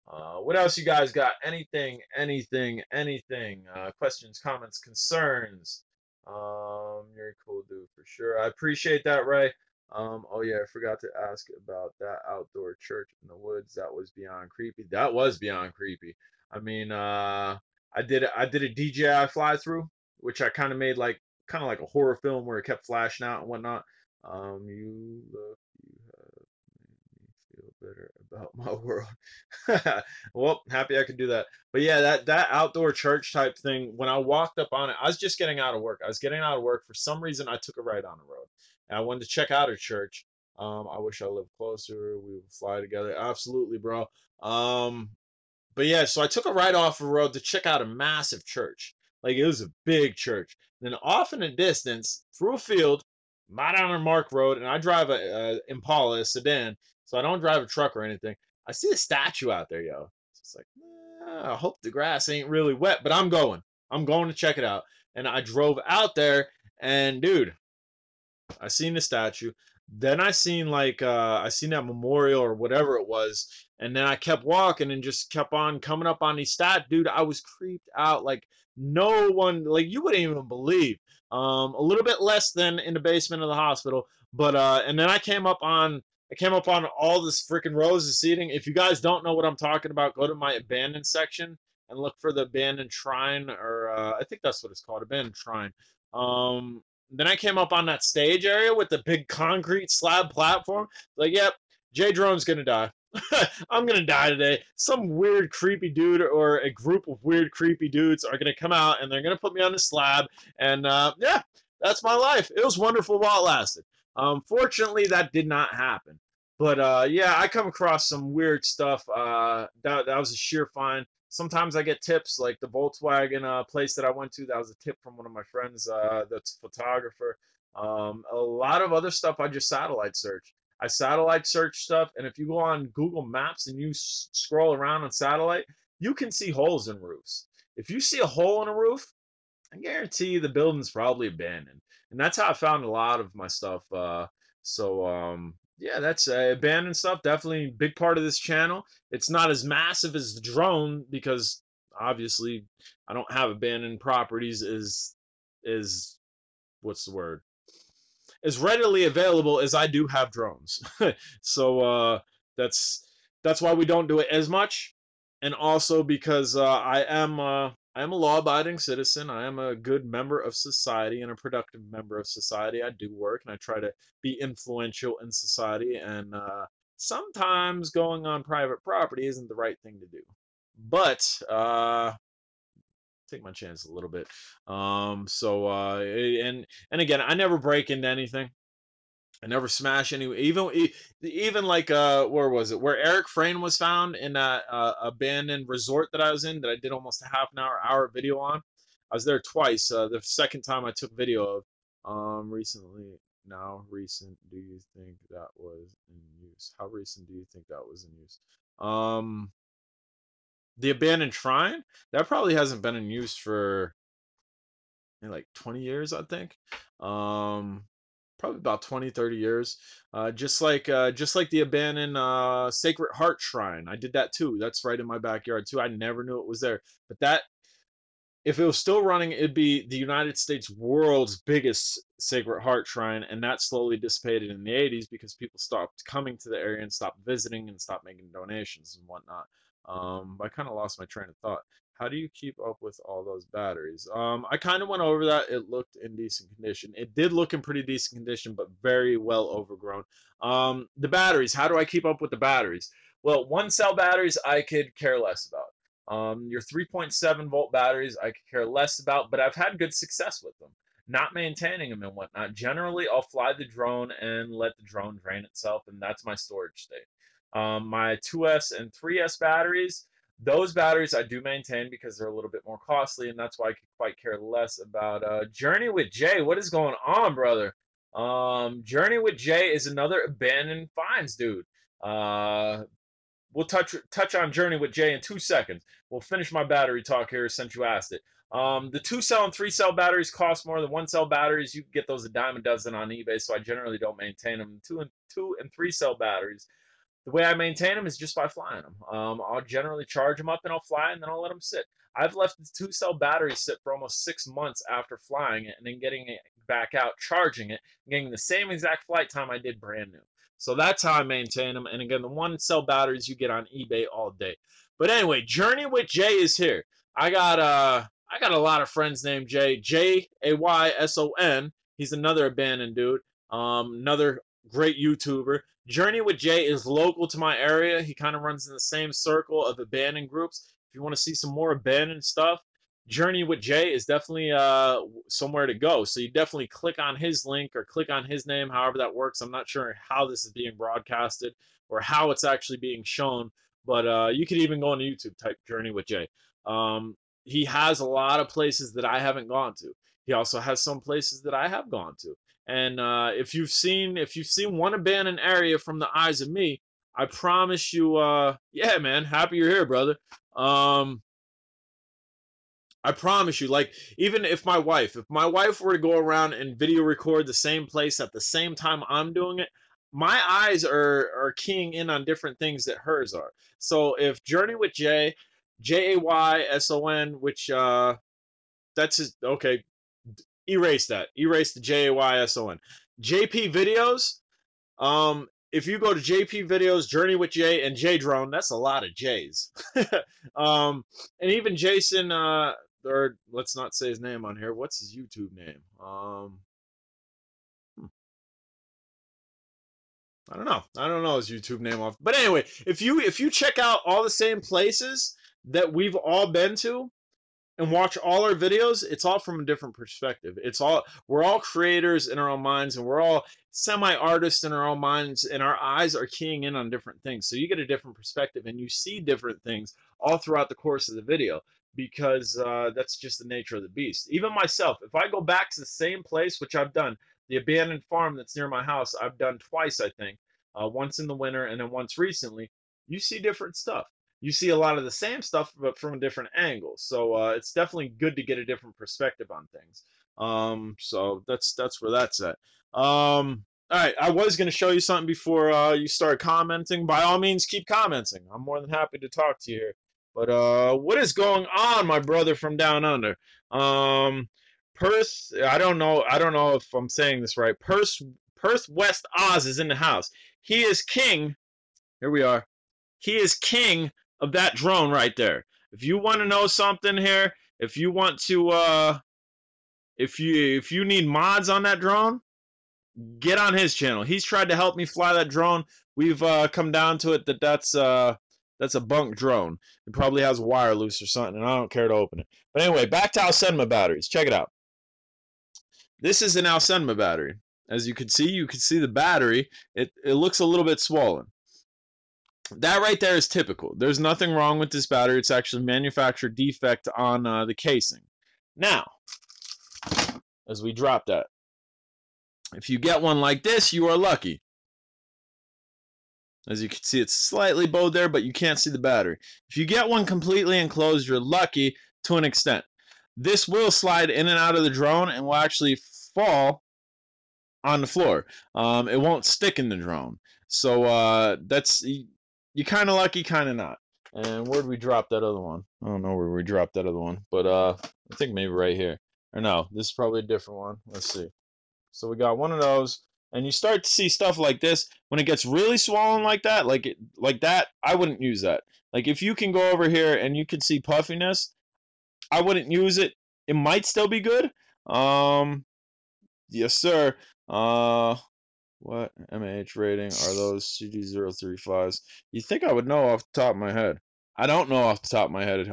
What else you guys got? Anything? Questions, comments, concerns? You're a cool dude for sure. I appreciate that, Ray. Oh yeah, I forgot to ask about that outdoor church in the woods. That was beyond creepy. That was beyond creepy. I mean, I did a DJI fly through, which I kind of like a horror film where it kept flashing out and whatnot. You have made me feel better about my world. Well, happy I could do that. But yeah, that outdoor church type thing, when I walked up on it, I was just getting out of work. I was getting out of work. For some reason, I took a ride on the road. And I wanted to check out a church. I wish I lived closer. We would fly together. Absolutely, bro. Um, but yeah, so I took a ride off the road to check out a massive church. Like it was a big church. And then off in the distance, through a field, right on a Mark Road, and I drive a Impala, a sedan, so I don't drive a truck or anything. I see a statue out there, yo. So it's like, I hope the grass ain't really wet, but I'm going. I'm going to check it out. And I drove out there, and dude, I seen the statue. Then I seen that memorial or whatever it was, and then I kept walking and just kept on coming up on these dude. I was creeped out like no one, like you wouldn't even believe. A little bit less than in the basement of the hospital, but and then I came up on all this freaking rows of seating. If you guys don't know what I'm talking about, go to my abandoned section and look for the abandoned shrine, or I think that's what it's called, abandoned shrine. Then I came up on that stage area with the big concrete slab platform. Like, yep, Jay Drone's gonna die. I'm gonna die today. Some weird, creepy dude or a group of weird, creepy dudes are gonna come out and they're gonna put me on the slab. And yeah, that's my life. It was wonderful while it lasted. Fortunately, that did not happen. But yeah, I come across some weird stuff. That was a sheer find. Sometimes I get tips, like the Volkswagen place that I went to. That was a tip from one of my friends that's a photographer. A lot of other stuff I just satellite search. I satellite search stuff, and if you go on Google Maps and you scroll around on satellite, you can see holes in roofs. If you see a hole in a roof, I guarantee you the building's probably abandoned. And that's how I found a lot of my stuff. Yeah, that's abandoned stuff. Definitely a big part of this channel. It's not as massive as the drone because obviously I don't have abandoned properties is what's the word? As readily available as I do have drones. so that's that's why we don't do it as much, and also because I am a law-abiding citizen. I am a good member of society and a productive member of society. I do work and I try to be influential in society, and sometimes going on private property isn't the right thing to do. But take my chance a little bit. And again, I never break into anything. I never smash any. Even like where was it? Where Eric Frayne was found in that abandoned resort that I was in, that I did almost a half an hour video on. I was there twice. The second time I took video of. Recently. Now recent. Do you think that was in use? How recent do you think that was in use? Um, the abandoned shrine that probably hasn't been in use for like 20 years, I think. Um, Probably about 20, 30 years. Just like the abandoned Sacred Heart Shrine. I did that too. That's right in my backyard too. I never knew it was there. But that if it was still running, it'd be the United States world's biggest Sacred Heart Shrine, and that slowly dissipated in the 80s because people stopped coming to the area and stopped visiting and stopped making donations and whatnot. I kind of lost my train of thought. How do you keep up with all those batteries? I kind of went over that. It looked in decent condition. It did look in pretty decent condition, but very well overgrown. The batteries. How do I keep up with the batteries? Well, one cell batteries I could care less about. Your 3.7 volt batteries, I could care less about, but I've had good success with them. Not maintaining them and whatnot. Generally, I'll fly the drone and let the drone drain itself, and that's my storage state. My 2S and 3S batteries, those batteries I do maintain because they're a little bit more costly, and that's why I could quite care less about Journey with Jay. What is going on, brother? Journey with Jay is another abandoned finds, dude. Uh, we'll touch on Journey with Jay in 2 seconds. We'll finish my battery talk here since you asked it. The 2 cell and 3 cell batteries cost more than 1 cell batteries. You can get those a dime a dozen on eBay, so I generally don't maintain them. Two and 3 cell batteries. The way I maintain them is just by flying them. I'll generally charge them up and I'll fly, and then I'll let them sit. I've left the 2 cell battery sit for almost 6 months after flying it, and then getting it back out, charging it, and getting the same exact flight time I did brand new. So that's how I maintain them. And again, the 1 cell batteries you get on eBay all day. But anyway, Journey with Jay is here. I got a lot of friends named Jay. Jayson. He's another abandoned dude. Another great YouTuber. Journey with Jay is local to my area. He kind of runs in the same circle of abandoned groups. If you want to see some more abandoned stuff, Journey with Jay is definitely somewhere to go. So you definitely click on his link or click on his name, however that works. I'm not sure how this is being broadcasted or how it's actually being shown, but you could even go on YouTube, type Journey with Jay. Um, he has a lot of places that I haven't gone to. He also has some places that I have gone to. And if you've seen one abandoned area from the eyes of me, I promise you, yeah, man, happy you're here, brother. Um, I promise you, like, even if my wife were to go around and video record the same place at the same time I'm doing it, my eyes are keying in on different things that hers are. So if Journey with Jay, Jayson, which that's his, okay, erase that. Erase the Jayson. JP videos, if you go to JP videos, Journey with Jay, and J Drone, that's a lot of J's. And even Jason, or let's not say his name on here. What's his YouTube name? I don't know. I don't know his YouTube name off. But anyway, if you check out all the same places that we've all been to, and watch all our videos, it's all from a different perspective. We're all creators in our own minds, and we're all semi-artists in our own minds, and our eyes are keying in on different things. So you get a different perspective and you see different things all throughout the course of the video, because that's just the nature of the beast. Even myself, if I go back to the same place, which I've done, the abandoned farm that's near my house, I've done twice, I think, once in the winter and then once recently, you see different stuff. You see a lot of the same stuff, but from a different angle. So it's definitely good to get a different perspective on things. So that's where that's at. All right, I was going to show you something before you start commenting. By all means, keep commenting. I'm more than happy to talk to you here. But what is going on, my brother from down under? Perth. I don't know. I don't know if I'm saying this right. Perth West Oz is in the house. He is king. Here we are. He is king of that drone right there. If you want to know something here, if you want to if you need mods on that drone, get on his channel. He's tried to help me fly that drone. We've come down to it that that's a bunk drone. It probably has a wire loose or something, and I don't care to open it. But anyway, back to Alcenma batteries. Check it out. This is an Alcenma battery. As you can see the battery. It looks a little bit swollen. That right there is typical. There's nothing wrong with this battery. It's actually manufacturer defect on the casing. Now, as we drop that, if you get one like this, you are lucky. As you can see, it's slightly bowed there, but you can't see the battery. If you get one completely enclosed, you're lucky to an extent. This will slide in and out of the drone and will actually fall on the floor. It won't stick in the drone. So that's, you kind of lucky, kind of not. And where'd we drop that other one? I don't know where we dropped that other one, but I think maybe right here. Or no, this is probably a different one. Let's see. So we got one of those, and you start to see stuff like this when it gets really swollen like that, like that. I wouldn't use that. Like if you can go over here and you can see puffiness, I wouldn't use it. It might still be good. Yes, sir. What MAH rating are those CD035s? You think I would know off the top of my head? I don't know off the top of my head.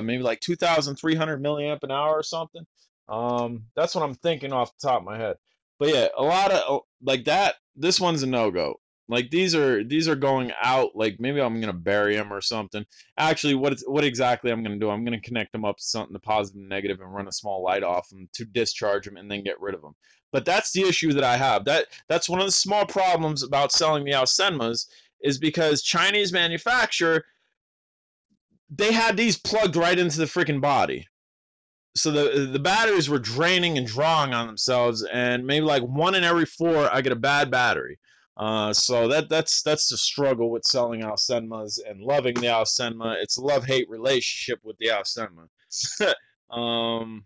Maybe like 2,300 milliamp an hour or something. That's what I'm thinking off the top of my head. But yeah, a lot of like that. This one's a no-go. Like these are going out. Like maybe I'm gonna bury them or something. Actually, what exactly I'm gonna do? I'm gonna connect them up to something, the positive and negative, and run a small light off them to discharge them and then get rid of them. But that's the issue that I have. That's one of the small problems about selling the Alcenmas is because Chinese manufacturer, they had these plugged right into the freaking body. So the batteries were draining and drawing on themselves, and maybe like one in every four, I get a bad battery. So that's the struggle with selling Alcenmas and loving the Alcenma. It's a love-hate relationship with the Alcenma. um,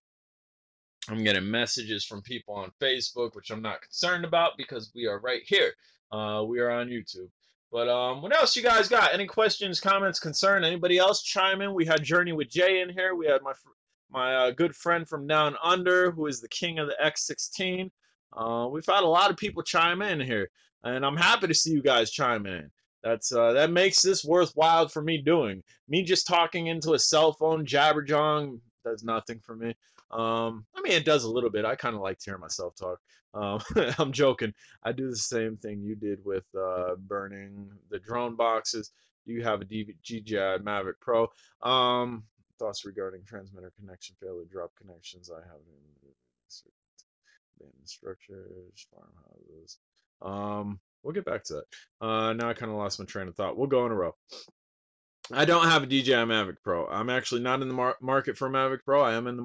I'm getting messages from people on Facebook, which I'm not concerned about because we are right here. We are on YouTube. But what else you guys got? Any questions, comments, concern? Anybody else chime in? We had Journey with Jay in here. We had my good friend from down under, who is the king of the X16. We've had a lot of people chime in here, and I'm happy to see you guys chime in. That makes this worthwhile for me doing. Me just talking into a cell phone, jabberjong, does nothing for me. I mean, it does a little bit. I kind of like hearing myself talk. I'm joking. I do the same thing you did with burning the drone boxes. You have a DJI Mavic Pro. Thoughts regarding transmitter connection failure, drop connections. I have abandoned structures, farmhouses. We'll get back to that. Now I kind of lost my train of thought. We'll go in a row. I don't have a DJI Mavic Pro. I'm actually not in the market for a Mavic Pro. I am in the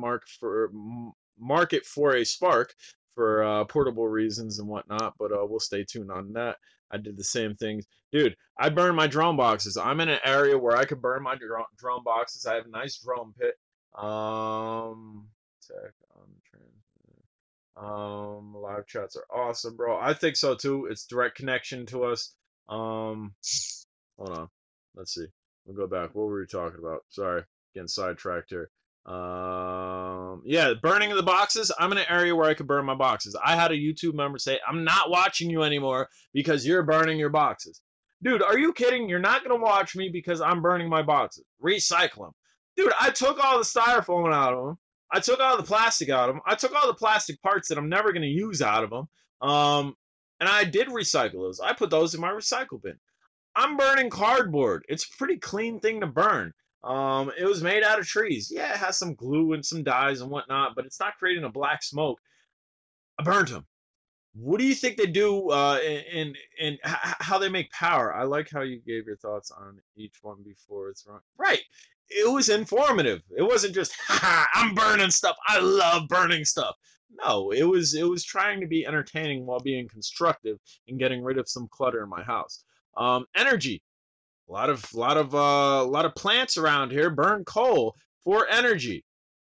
market for a Spark for portable reasons and whatnot. But we'll stay tuned on that. I did the same things, dude. I burn my drone boxes. I'm in an area where I could burn my drone boxes. I have a nice drone pit. Tech on live chats are awesome, bro. I think so too. It's direct connection to us. Hold on. Let's see. We'll go back. What were we talking about? Sorry, getting sidetracked here. Yeah, burning of the boxes. I'm in an area where I could burn my boxes. I had a YouTube member say, "I'm not watching you anymore because you're burning your boxes." Dude, are you kidding? You're not gonna watch me because I'm burning my boxes. Recycle them, dude. I took all the styrofoam out of them. I took all the plastic out of them. I took all the plastic parts that I'm never gonna use out of them. And I did recycle those. I put those in my recycle bin. I'm burning cardboard. It's a pretty clean thing to burn. It was made out of trees. Yeah, it has some glue and some dyes and whatnot, but it's not creating a black smoke. I burned them. What do you think they do in how they make power? I like how you gave your thoughts on each one before it's run. Right. It was informative. It wasn't just, haha, I'm burning stuff. I love burning stuff. No, it was trying to be entertaining while being constructive and getting rid of some clutter in my house. Energy. A lot of plants around here burn coal for energy.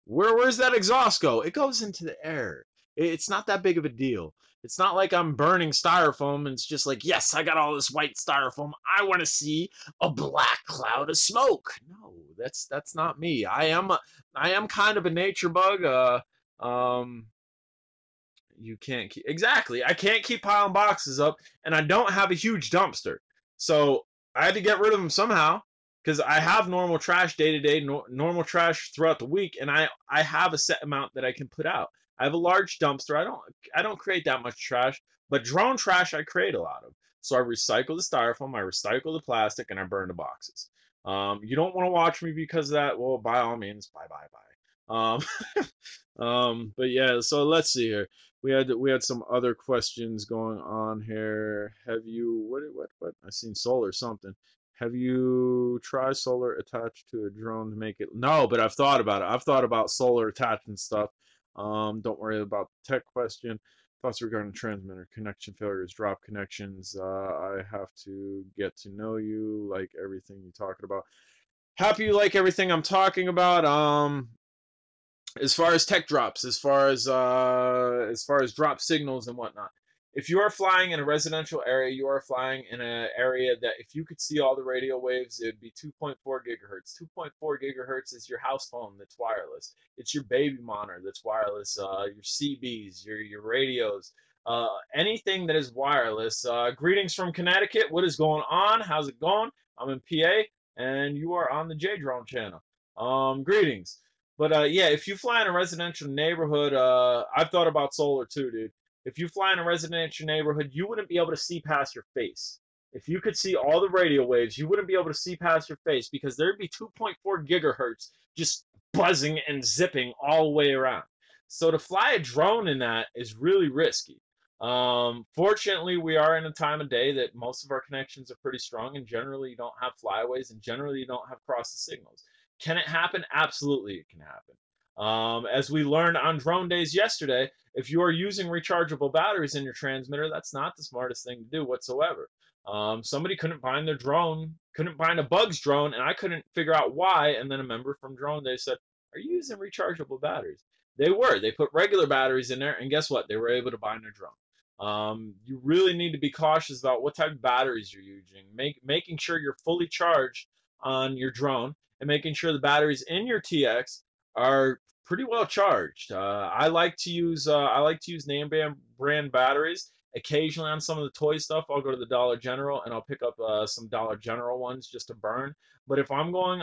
Where's that exhaust go? It goes into the air. It's not that big of a deal. It's not like I'm burning styrofoam and it's just like, yes, I got all this white styrofoam. I want to see a black cloud of smoke. No, that's not me. I am kind of a nature bug. Um, you can't keep exactly. I can't keep piling boxes up, and I don't have a huge dumpster, so I had to get rid of them somehow because I have normal trash day to day, normal trash throughout the week, and I have a set amount that I can put out. I have a large dumpster. I don't create that much trash, but drone trash I create a lot of. So I recycle the styrofoam, I recycle the plastic, and I burn the boxes. You don't want to watch me because of that. Well, by all means, bye bye bye. But yeah. So let's see here. We had some other questions going on here. Have you what? I seen solar something. Have you tried solar attached to a drone to make it? No, but I've thought about it. I've thought about solar attached and stuff. Don't worry about the tech question. Thoughts regarding transmitter connection failures, drop connections. I have to get to know you, like everything you're talking about. Happy you like everything I'm talking about. As far as tech drops, as far as drop signals and whatnot. If you are flying in a residential area, you are flying in an area that if you could see all the radio waves, it would be 2.4 gigahertz. 2.4 gigahertz is your house phone that's wireless. It's your baby monitor that's wireless. Your CBs, your radios, anything that is wireless. Greetings from Connecticut. What is going on? How's it going? I'm in PA, and you are on the J Drone channel. Greetings. But yeah, if you fly in a residential neighborhood, I've thought about solar too, dude. If you fly in a residential neighborhood, you wouldn't be able to see past your face. If you could see all the radio waves, you wouldn't be able to see past your face because there'd be 2.4 gigahertz just buzzing and zipping all the way around. So to fly a drone in that is really risky. Fortunately, we are in a time of day that most of our connections are pretty strong, and generally you don't have flyaways, and generally you don't have cross the signals. Can it happen? Absolutely, it can happen. As we learned on drone days yesterday, if you are using rechargeable batteries in your transmitter, that's not the smartest thing to do whatsoever. Somebody couldn't find a Bugs drone, and I couldn't figure out why. And then a member from Drone Day said, "Are you using rechargeable batteries?" They were. They put regular batteries in there, and guess what? They were able to bind their drone. You really need to be cautious about what type of batteries you're using. Making sure you're fully charged on your drone and making sure the batteries in your TX are pretty well charged. I like to use name brand batteries, Occasionally on some of the toy stuff, I'll go to the Dollar General and I'll pick up some Dollar General ones just to burn. But if I'm going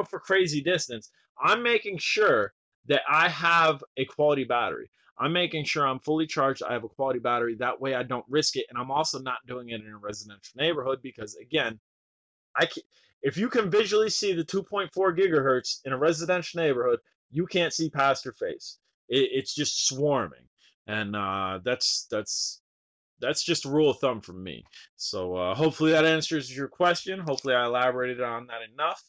for crazy distance, I'm making sure that I have a quality battery. I'm making sure I'm fully charged. I have a quality battery. That way I don't risk it. And I'm also not doing it in a residential neighborhood because, again, I can, if you can visually see the 2.4 gigahertz in a residential neighborhood, you can't see past your face. It's just swarming. And that's just a rule of thumb from me. So hopefully that answers your question. Hopefully I elaborated on that enough.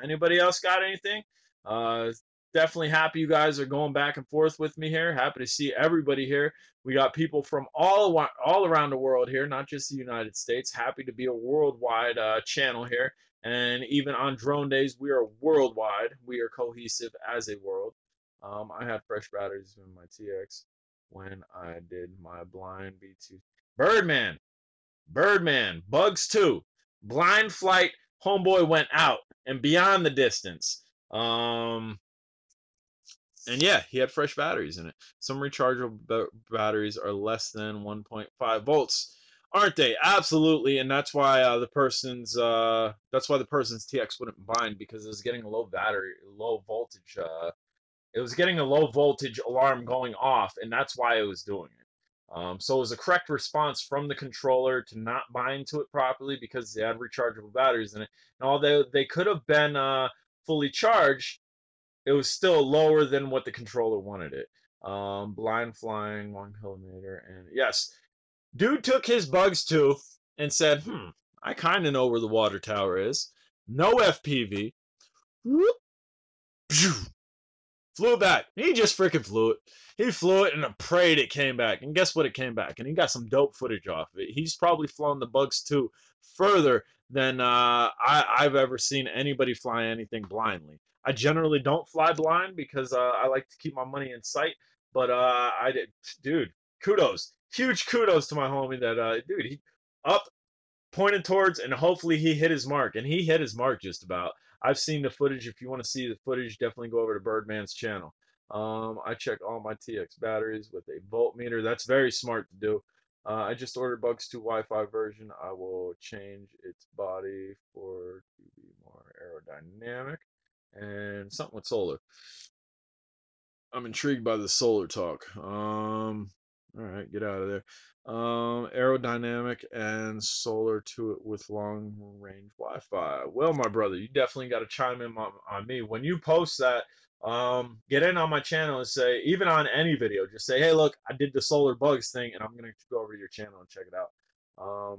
Anybody else got anything? Uh, Definitely happy you guys are going back and forth with me here. Happy to see everybody here. We got people from all around the world here, not just the United States. Happy to be a worldwide channel here. And even on drone days, we are worldwide. We are cohesive as a world. I had fresh batteries in my TX when I did my blind B2. Birdman, Birdman, Bugs 2, Blind Flight, Homeboy went out and beyond the distance. And yeah, he had fresh batteries in it. Some rechargeable batteries are less than 1.5 volts, aren't they? Absolutely, and that's why the person's TX wouldn't bind because it was getting a low voltage it was getting a low voltage alarm going off, and that's why it was doing it. So it was a correct response from the controller to not bind to it properly because they had rechargeable batteries in it. And although they could have been fully charged, it was still lower than what the controller wanted it. Blind flying 1 kilometer, and yes, dude took his bugs too and said, I kind of know where the water tower is. No FPV. Whoop, flew it back. He just freaking flew it. He flew it and prayed it came back. And guess what? It came back. And he got some dope footage off of it. He's probably flown the bugs too further than I've ever seen anybody fly anything blindly. I generally don't fly blind because I like to keep my money in sight. But I did, dude. Kudos, huge kudos to my homie that dude. He up pointed towards, and hopefully he hit his mark, and he hit his mark just about. I've seen the footage. If you want to see the footage, definitely go over to Birdman's channel. I check all my TX batteries with a voltmeter. That's very smart to do. I just ordered Bugs 2 Wi-Fi version. I will change its body to be more aerodynamic and something with solar. I'm intrigued by the solar talk. All right, get out of there. Aerodynamic and solar to it with long range Wi-Fi. Well, my brother, you definitely got to chime in on me when you post that. Get in on my channel and say, even on any video, just say, hey, look, I did the solar bugs thing, and I'm gonna go over to your channel and check it out.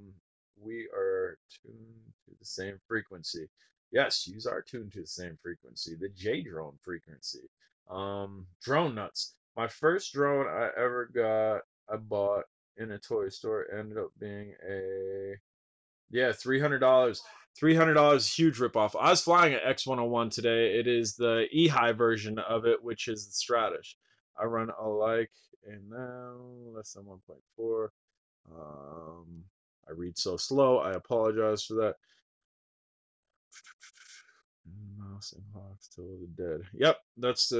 We are tuned to the same frequency. Yes, you are tuned to the same frequency, the J drone frequency. Drone nuts. My first drone I bought in a toy store ended up being a $300. $300, huge ripoff. I was flying an X101 today. It is the E-high version of it, which is the Stratus. I run alike and now less than 1.4. I read so slow. I apologize for that. Mouse and Hawks till the dead. Yep, that's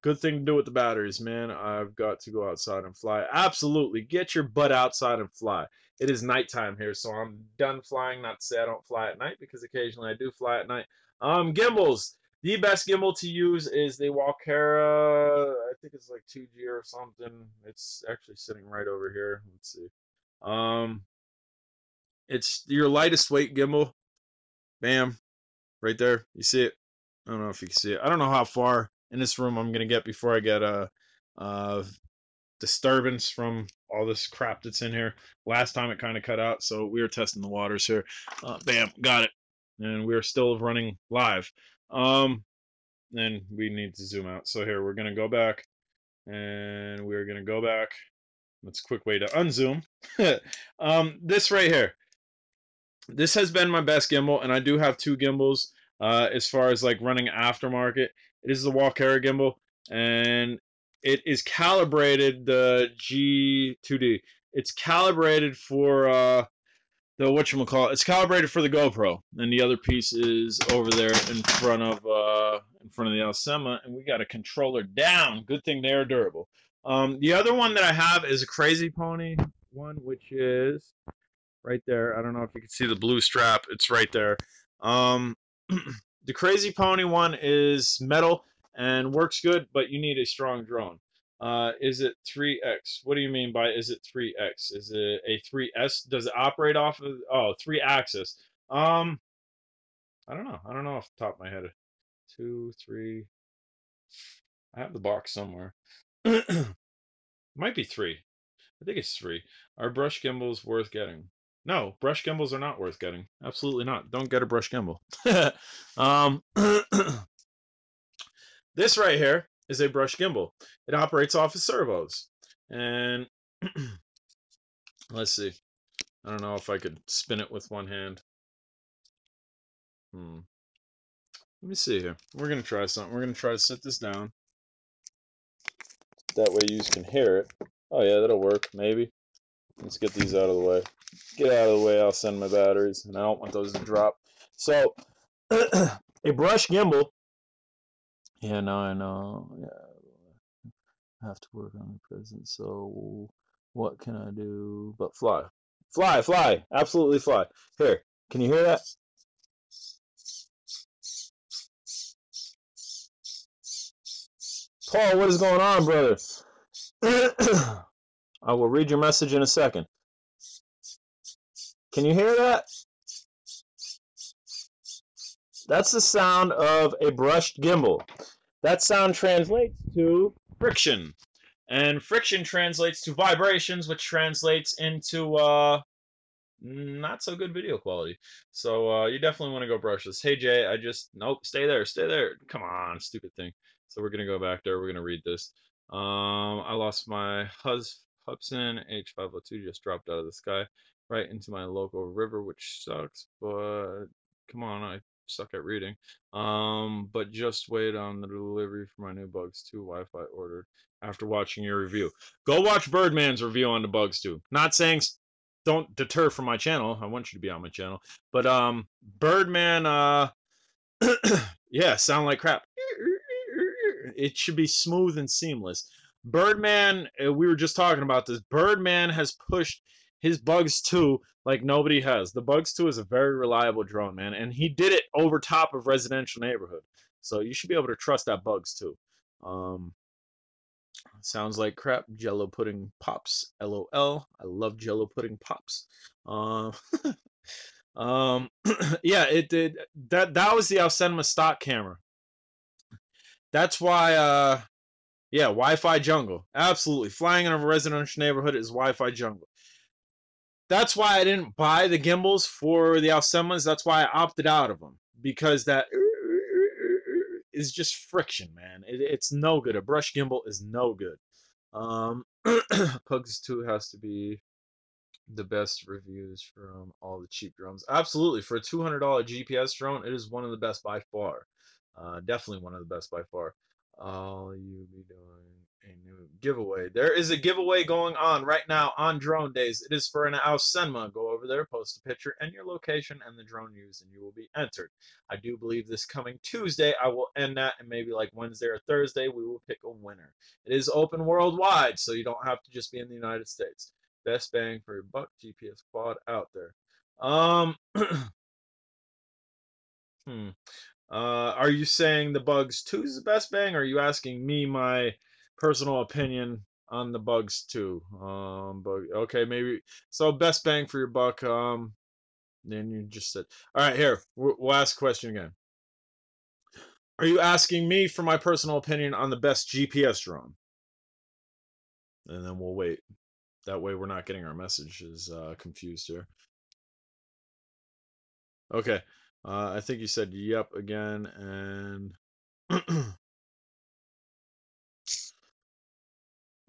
good thing to do with the batteries, man. I've got to go outside and fly. Absolutely, get your butt outside and fly. It is nighttime here, so I'm done flying. Not to say I don't fly at night, because occasionally I do fly at night. Gimbals. The best gimbal to use is the Walkera. I think it's like 2G or something. It's actually sitting right over here. Let's see. It's your lightest weight gimbal. Bam. Right there. You see it? I don't know if you can see it. I don't know how far in this room I'm gonna get before I get a disturbance from all this crap that's in here. Last time it kind of cut out, so we were testing the waters here. Bam, got it. And we're still running live. And we need to zoom out. So here we're gonna go back, and we're gonna go back. That's a quick way to unzoom. This right here. This has been my best gimbal, and I do have two gimbals as far as like running aftermarket. It is the Walkera gimbal, and it is calibrated the G2D. It's calibrated for the whatchamacallit. It's calibrated for the GoPro, and the other piece is over there in front of the Alcema, and we got a controller down. Good thing they are durable. The other one that I have is a Crazy Pony. one, which is right there. I don't know if you can see the blue strap. It's right there. Um, the Crazy Pony one is metal and works good, but you need a strong drone. Is it 3X? What do you mean by is it 3X? Is it a 3S? Does it operate off of 3 axis? Um, I don't know. I don't know off the top of my head. Two, three. I have the box somewhere. Might be three. I think it's three. Are brush gimbals worth getting? No, brush gimbals are not worth getting. Absolutely not. Don't get a brush gimbal. um, this right here is a brush gimbal. It operates off of servos. And let's see. I don't know if I could spin it with one hand. Let me see here. We're going to try something. We're going to try to set this down. That way you can hear it. Oh, yeah, that'll work. Maybe. Let's get these out of the way. Get out of the way. I'll send my batteries. And I don't want those to drop. So, a brush gimbal. Yeah, no, I know. Yeah, I have to work on the present. So, what can I do but fly? Fly, fly. Absolutely fly. Here, can you hear that? Paul, what is going on, brother? I will read your message in a second. Can you hear that? That's the sound of a brushed gimbal. That sound translates to friction. And friction translates to vibrations, which translates into not so good video quality. So you definitely want to go brush this. Hey Jay, nope, stay there, stay there. Come on, stupid thing. So we're gonna go back there. We're gonna read this. I lost my Hubson H502 just dropped out of the sky right into my local river, which sucks. But come on, I suck at reading. But just wait on the delivery for my new Bugs 2 Wi-Fi ordered after watching your review. Go watch Birdman's review on the Bugs 2. Not saying don't deter from my channel. I want you to be on my channel. But Birdman yeah, sound like crap. It should be smooth and seamless. Birdman, we were just talking about this. Birdman has pushed his Bugs 2 like nobody has. The Bugs 2 is a very reliable drone, man, and he did it over top of residential neighborhood. So you should be able to trust that Bugs 2. Sounds like crap. Jello pudding pops. LOL. I love Jello pudding pops. Um, yeah, it did. That was the Alcenma stock camera. That's why. Yeah, Wi-Fi jungle. Absolutely, flying in a residential neighborhood is Wi-Fi jungle. That's why I didn't buy the gimbals for the Alcemas. That's why I opted out of them because that is just friction, man. It's no good. A brush gimbal is no good. Pugs 2 has to be the best reviews from all the cheap drones. Absolutely, for a $200 GPS drone, it is one of the best by far. Definitely one of the best by far. All you be doing a new giveaway. There is a giveaway going on right now on Drone Days. It is for an Alcenma. Go over there, post a picture and your location and the drone used, and you will be entered. I do believe this coming Tuesday I will end that, and maybe like Wednesday or Thursday we will pick a winner. It is open worldwide, so you don't have to just be in the United States. Best bang for your buck GPS quad out there. Um, hmm. Are you saying the Bugs 2 is the best bang, or are you asking me my personal opinion on the Bugs 2? Okay, maybe. So best bang for your buck. Then you just said, all right, here, we'll ask a question again. Are you asking me for my personal opinion on the best GPS drone? And then we'll wait. That way we're not getting our messages confused here. Okay. I think you said yep again, and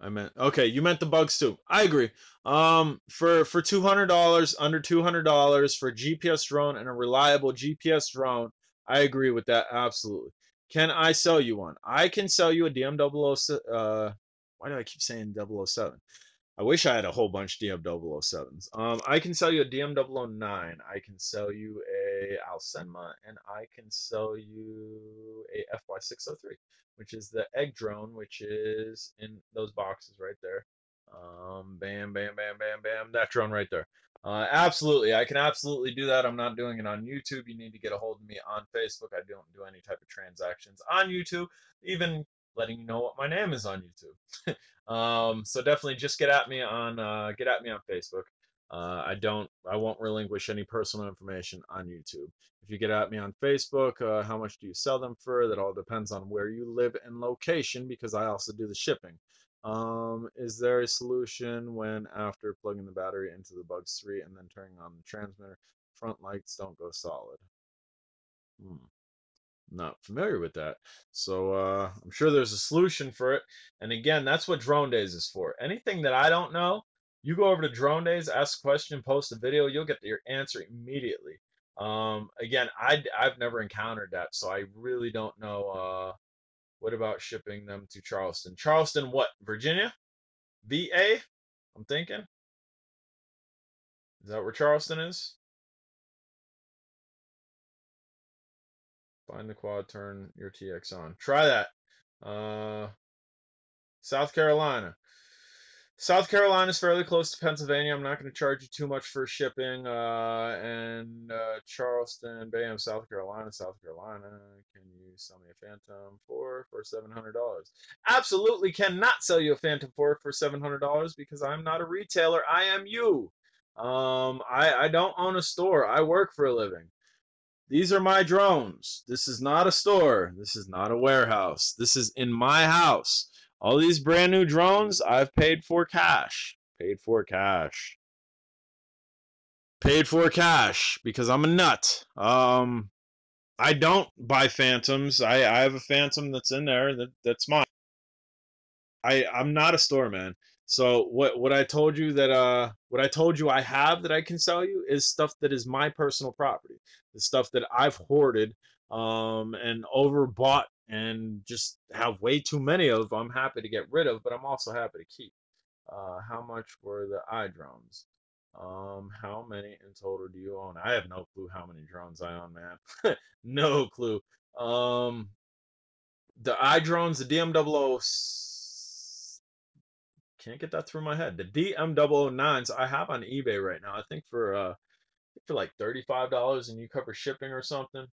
I meant okay. You meant the Bugs too. I agree. For $200, under $200 for a GPS drone and a reliable GPS drone, I agree with that absolutely. Can I sell you one? I can sell you a DM007. Why do I keep saying 007? I wish I had a whole bunch of DM007s. I can sell you a DM009. I can sell you a Alcenma, and I can sell you a FY603, which is the egg drone, which is in those boxes right there. Bam, bam, bam, bam, bam. That drone right there. Absolutely, I can absolutely do that. I'm not doing it on YouTube. You need to get a hold of me on Facebook. I don't do any type of transactions on YouTube, even letting you know what my name is on YouTube. So definitely just get at me on Facebook. I won't relinquish any personal information on YouTube. If you get at me on Facebook, how much do you sell them for? That all depends on where you live and location because I also do the shipping. Is there a solution when after plugging the battery into the Bugs 3 and then turning on the transmitter, front lights don't go solid? Hmm. Not familiar with that. So I'm sure there's a solution for it. And again, that's what Drone Days is for. Anything that I don't know, you go over to Drone Days, ask a question, post a video, you'll get your answer immediately. Again, I've never encountered that, so I really don't know. What about shipping them to Charleston? Charleston, what? Virginia? VA? I'm thinking. Is that where Charleston is? Find the quad, turn your TX on. Try that. South Carolina. South Carolina is fairly close to Pennsylvania. I'm not going to charge you too much for shipping. And Charleston, bam, South Carolina, South Carolina. Can you sell me a Phantom 4 for $700? Absolutely cannot sell you a Phantom 4 for $700 because I'm not a retailer. I am you. I don't own a store. I work for a living. These are my drones. This is not a store. This is not a warehouse. This is in my house. All these brand new drones, I've paid for cash. Paid for cash. Paid for cash because I'm a nut. I don't buy Phantoms. I have a Phantom that's in there that's mine. I'm not a store man. So what I told you that what I told you I have that I can sell you is stuff that is my personal property. The stuff that I've hoarded and overbought and just have way too many of. I'm happy to get rid of, but I'm also happy to keep. How much were the iDrones? How many in total do you own? I have no clue how many drones I own, man. No clue. Um, the iDrones, the DM00, can't get that through my head. The DM009s I have on eBay right now. I think for like $35 and you cover shipping or something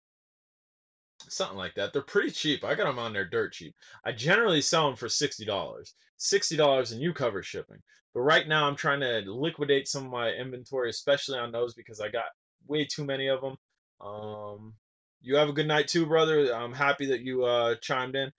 like that. They're pretty cheap. I got them on there dirt cheap. I generally sell them for $60. $60 and you cover shipping. But right now I'm trying to liquidate some of my inventory, especially on those because I got way too many of them. Um, you have a good night too, brother. I'm happy that you chimed in.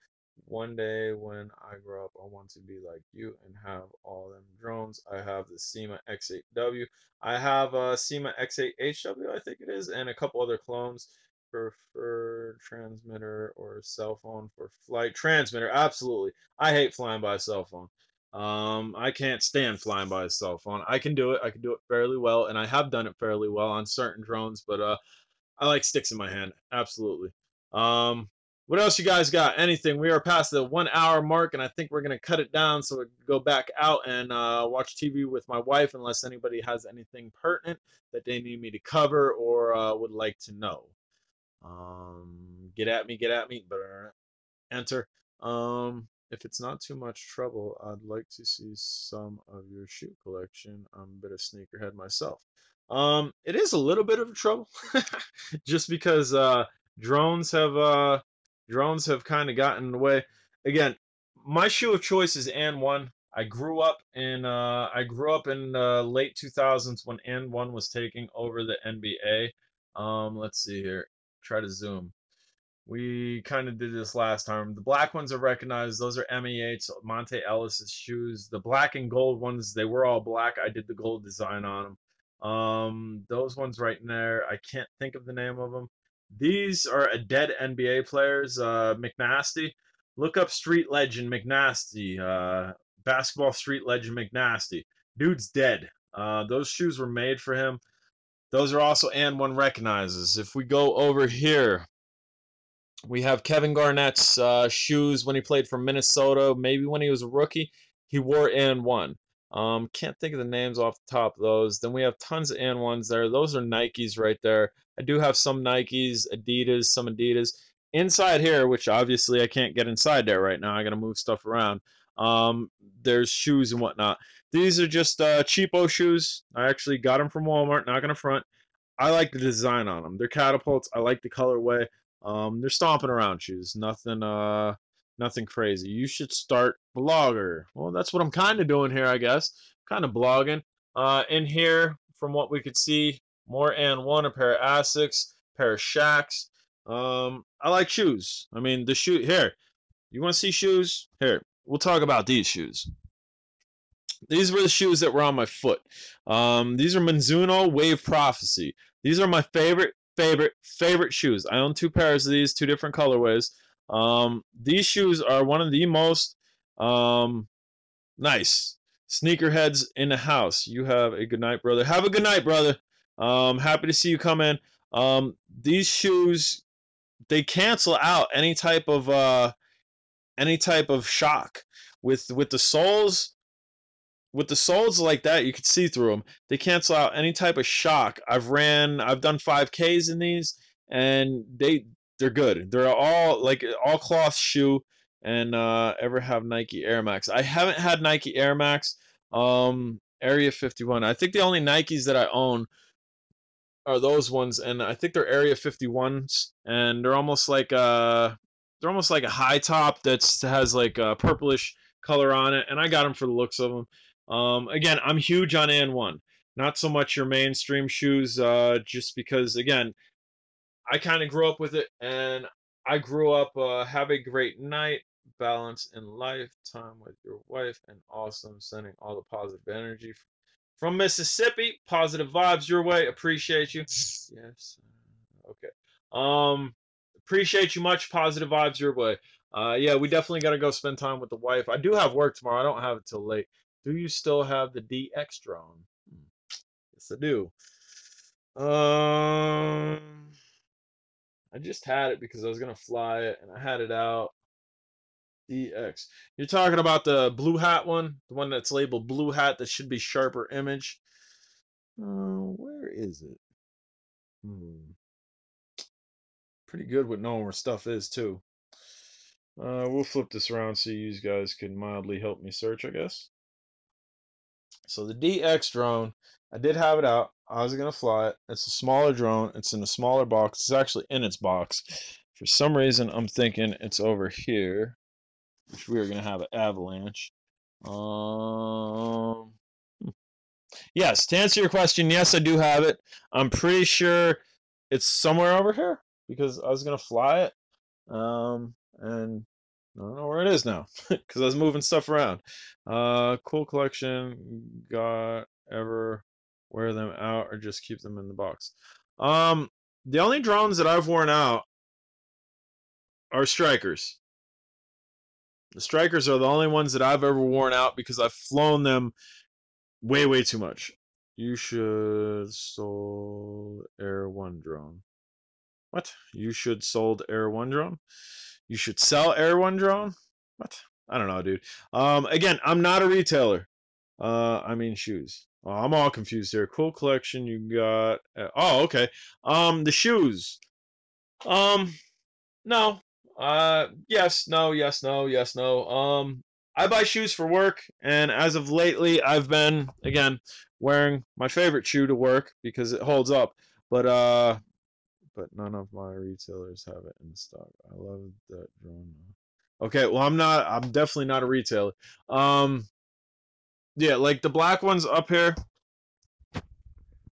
One day when I grow up, I want to be like you and have all them drones. I have the SEMA X8W. I have a SEMA X8HW, I think it is, and a couple other clones. Preferred transmitter or cell phone for flight? Transmitter, absolutely. I hate flying by a cell phone. I can't stand flying by a cell phone. I can do it. I can do it fairly well, and I have done it fairly well on certain drones. But I like sticks in my hand. Absolutely. Um, what else you guys got? Anything? We are past the 1 hour mark, and I think we're gonna cut it down so we can go back out and watch TV with my wife, unless anybody has anything pertinent that they need me to cover or would like to know. Get at me, but enter. If it's not too much trouble, I'd like to see some of your shoe collection. I'm a bit of sneakerhead myself. It is a little bit of trouble, just because drones have uh, drones have kind of gotten in the way. Again, my shoe of choice is and one. I grew up in late 2000s when and one was taking over the NBA. Let's see here. Try to zoom. We kind of did this last time. The black ones are recognized. Those are MEH, Monte Ellis's shoes. The black and gold ones, they were all black. I did the gold design on them. Those ones right in there, I can't think of the name of them. These are a dead NBA players. McNasty. Look up Street Legend McNasty. Basketball Street Legend McNasty. Dude's dead. Those shoes were made for him. Those are also and one recognizes. If we go over here, we have Kevin Garnett's shoes when he played for Minnesota. Maybe when he was a rookie, he wore and one. Can't think of the names off the top of those. Then we have tons of and ones there. Those are Nikes right there. I do have some Nikes, Adidas, some Adidas. Inside here, which obviously I can't get inside there right now. I got to move stuff around. There's shoes and whatnot. These are just cheapo shoes. I actually got them from Walmart. Not gonna front. I like the design on them. They're catapults. I like the colorway. They're stomping around shoes. Nothing crazy. You should start blogger. Well, that's what I'm kind of doing here, I guess. Kind of blogging. In here, from what we could see, more and one, a pair of Asics, pair of Shacks. I like shoes. I mean, the shoe here. You want to see shoes? Here, we'll talk about these shoes. These were the shoes that were on my foot. These are Mizuno Wave Prophecy. These are my favorite shoes. I own two pairs of these, two different colorways. These shoes are one of the most nice sneakerheads in the house. You have a good night, brother. Have a good night, brother. Happy to see you come in. These shoes, they cancel out any type of shock with the soles. With the soles like that, you can see through them. They cancel out any type of shock. I've done 5Ks in these, and they're good. They're all cloth shoe, and ever have Nike Air Max. I haven't had Nike Air Max. Area 51. I think the only Nikes that I own are those ones, and I think they're Area 51s, and they're almost like a high top that has like a purplish color on it, and I got them for the looks of them. Again, I'm huge on AN1. Not so much your mainstream shoes, just because, again, I kind of grew up with it, and I grew up, have a great night, balance in life, time with your wife, and awesome, sending all the positive energy from Mississippi. Positive vibes your way. Appreciate you. Yes. Okay. Um, appreciate you much. Positive vibes your way. Yeah, we definitely got to go spend time with the wife. I do have work tomorrow. I don't have it till late. Do you still have the DX drone? Yes, I do. I just had it because I was gonna fly it, and I had it out. DX. You're talking about the blue hat one, the one that's labeled blue hat that should be sharper image. Where is it? Pretty good with knowing where stuff is too. We'll flip this around so you guys can mildly help me search, I guess. So the DX drone, I did have it out. I was gonna fly it. It's a smaller drone. It's in a smaller box. It's actually in its box. For some reason, I'm thinking it's over here, which we are gonna have an avalanche. Um, yes, to answer your question, yes, I do have it. I'm pretty sure it's somewhere over here because I was gonna fly it. And I don't know where it is now because I was moving stuff around. Cool collection. Got ever wear them out or just keep them in the box? The only drones that I've worn out are strikers. The strikers are the only ones that I've ever worn out because I've flown them way too much. You should sold Air One drone. What? You should sold Air One drone? You should sell Air One drone? What? I don't know, dude. Again, I'm not a retailer. I mean shoes. Oh, I'm all confused here. Cool collection you got. Oh, okay. The shoes. Um, no. Yes, no, yes, no, yes, no. I buy shoes for work, and as of lately, I've been again wearing my favorite shoe to work because it holds up. But none of my retailers have it in stock. I love that drone. Okay, well I'm definitely not a retailer. Um yeah, like the black ones up here,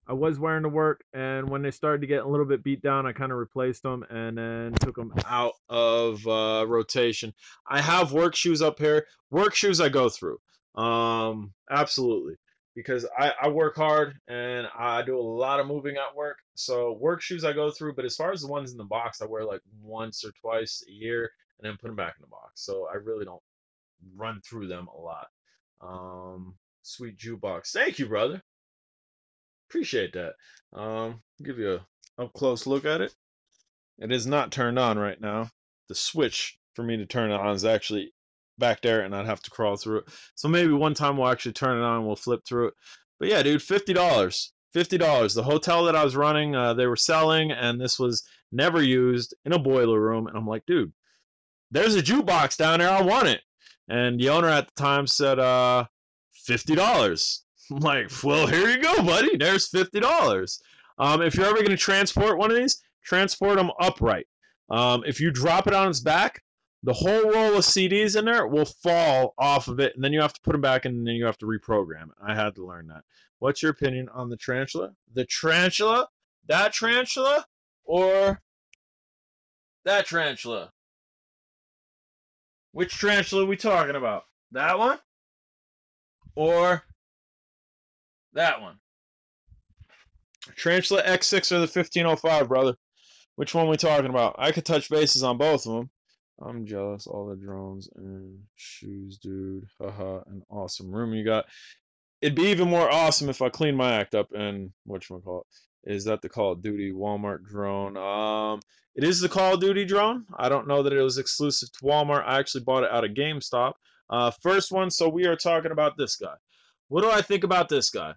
I was wearing to work, and when they started to get a little bit beat down, I kind of replaced them and then took them out of rotation. I have work shoes up here. Work shoes I go through. Absolutely. Because I work hard and I do a lot of moving at work. So work shoes I go through, but as far as the ones in the box, I wear like once or twice a year and then put them back in the box. So I really don't run through them a lot. Sweet jukebox. Thank you, brother. Appreciate that. Give you a up close look at it. It is not turned on right now. The switch for me to turn it on is actually back there, and I'd have to crawl through it. So maybe one time we'll actually turn it on and we'll flip through it. But yeah, dude, $50. $50. The hotel that I was running, they were selling, and this was never used in a boiler room. And I'm like, dude, there's a jukebox down there. I want it. And the owner at the time said, $50. I'm like, well, here you go, buddy. There's $50. If you're ever going to transport one of these, transport them upright. If you drop it on its back, the whole roll of CDs in there will fall off of it, and then you have to put them back, and then you have to reprogram it. I had to learn that. What's your opinion on the tarantula? The tarantula? That tarantula? Or that tarantula? Which tarantula are we talking about? That one? Or that one? Tarantula X6 or the 1505, brother? Which one are we talking about? I could touch bases on both of them. I'm jealous. All the drones and shoes, dude. Haha, an awesome room you got. It'd be even more awesome if I clean my act up and whatchamacallit. Is that the Call of Duty Walmart drone? It is the Call of Duty drone. I don't know that it was exclusive to Walmart. I actually bought it out of GameStop. First one, so we are talking about this guy. What do I think about this guy?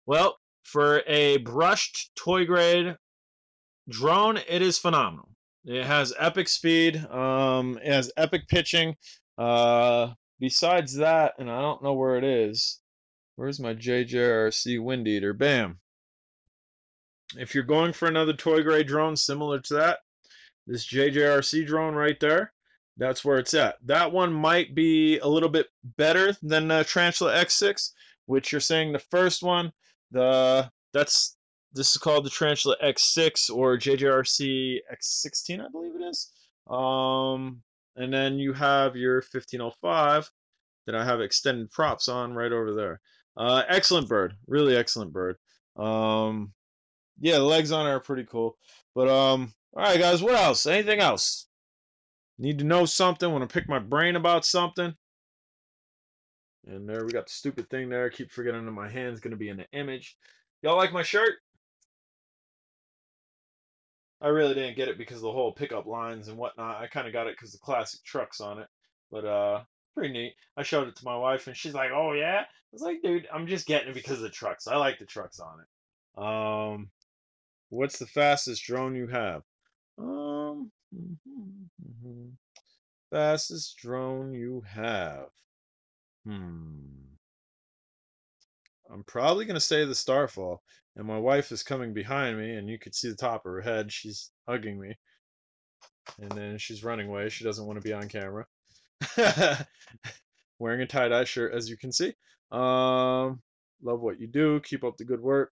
Well, for a brushed toy grade drone, it is phenomenal. It has epic speed. It has epic pitching. Besides that, and I don't know where it is. Where's my JJRC Wind Eater? Bam. If you're going for another toy grade drone similar to that, this JJRC drone right there, that's where it's at. That one might be a little bit better than the Tarantula X6, which you're saying the first one, this is called the Tarantula X6 or JJRC X16, I believe it is. And then you have your 1505 that I have extended props on right over there. Excellent bird, really excellent bird. Yeah, the legs on it are pretty cool. But all right, guys, what else? Anything else? Need to know something? Want to pick my brain about something? And there we got the stupid thing there. I keep forgetting that my hand's gonna be in the image. Y'all like my shirt? I really didn't get it because of the whole pickup lines and whatnot. I kind of got it because the classic trucks on it. But pretty neat. I showed it to my wife and she's like, "Oh yeah." I was like, "Dude, I'm just getting it because of the trucks. I like the trucks on it." What's the fastest drone you have? Um, Fastest drone you have. Hmm. I'm probably gonna say the Starfall. And my wife is coming behind me, and you could see the top of her head. She's hugging me, and then she's running away. She doesn't want to be on camera. Wearing a tie-dye shirt, as you can see. Love what you do. Keep up the good work.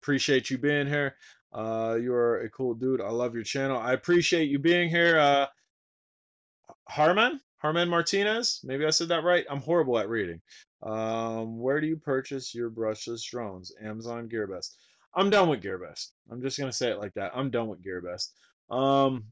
Appreciate you being here. You are a cool dude. I love your channel. I appreciate you being here. Harman Martinez. Maybe I said that right. I'm horrible at reading. Where do you purchase your brushless drones? Amazon, GearBest. I'm done with GearBest. I'm just gonna say it like that. I'm done with GearBest. Um,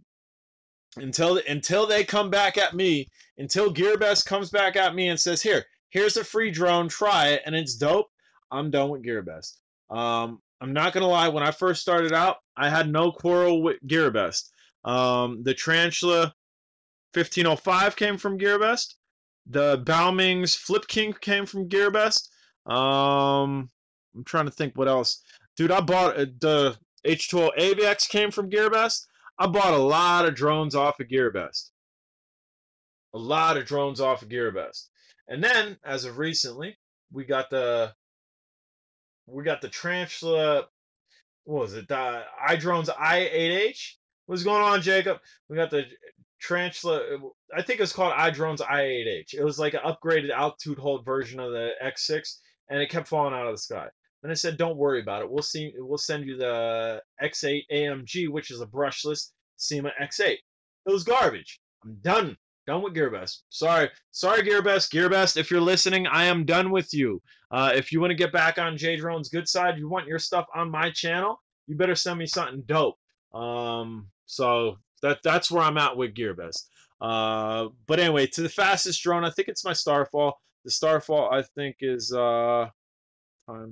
until they come back at me, until GearBest comes back at me and says, here's a free drone, try it, and it's dope. I'm done with GearBest. I'm not gonna lie. When I first started out, I had no quarrel with GearBest. The Tarantula 1505 came from GearBest. The Bauming's Flip King came from GearBest. I'm trying to think what else. Dude, I bought the H2O AVX came from GearBest. I bought a lot of drones off of GearBest. A lot of drones off of GearBest. And then, as of recently, we got the Tarantula. What was it? The iDrones i8H. What's going on, Jacob? We got the Tarantula. I think it's called iDrones i8H. It was like an upgraded altitude hold version of the X6, and it kept falling out of the sky. Then I said, "Don't worry about it. We'll see. We'll send you the X8 AMG, which is a brushless SEMA X8." It was garbage. I'm done. Done with GearBest. Sorry, GearBest. GearBest, if you're listening, I am done with you. If you want to get back on J Drone's good side, you want your stuff on my channel, you better send me something dope. So that's where I'm at with GearBest. But anyway, to the fastest drone, I think it's my Starfall. The Starfall, I think, is time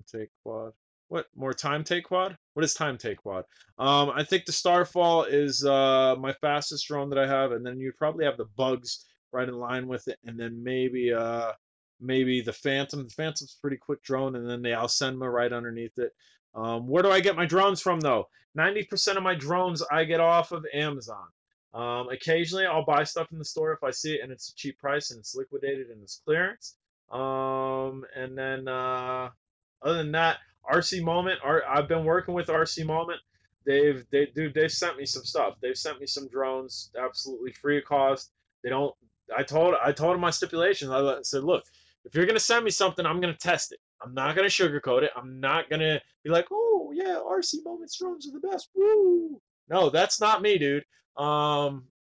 take quad. What more time take quad? What is time take quad? I think the Starfall is my fastest drone that I have, and then you probably have the Bugs right in line with it, and then maybe the Phantom. The Phantom's a pretty quick drone, and then the Alcenma right underneath it. Where do I get my drones from though? 90% of my drones I get off of Amazon. Occasionally, I'll buy stuff in the store if I see it and it's a cheap price and it's liquidated and it's clearance. And then other than that, RC Moment. I've been working with RC Moment. They've sent me some stuff. They've sent me some drones, absolutely free of cost. They don't. I told them my stipulations. Said, look, if you're gonna send me something, I'm gonna test it. I'm not gonna sugarcoat it. I'm not gonna be like, oh yeah, RC Moments drones are the best. Woo! No, that's not me, dude.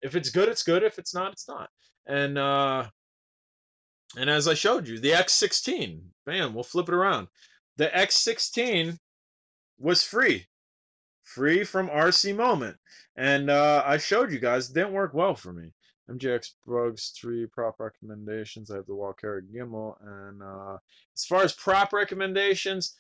If it's good, it's good. If it's not, it's not. And and as I showed you, the X16, bam, we'll flip it around. The X16 was free from RC Moment, and I showed you guys it didn't work well for me. MJX Bugs 3 prop recommendations. I have the Walker gimbal, and as far as prop recommendations,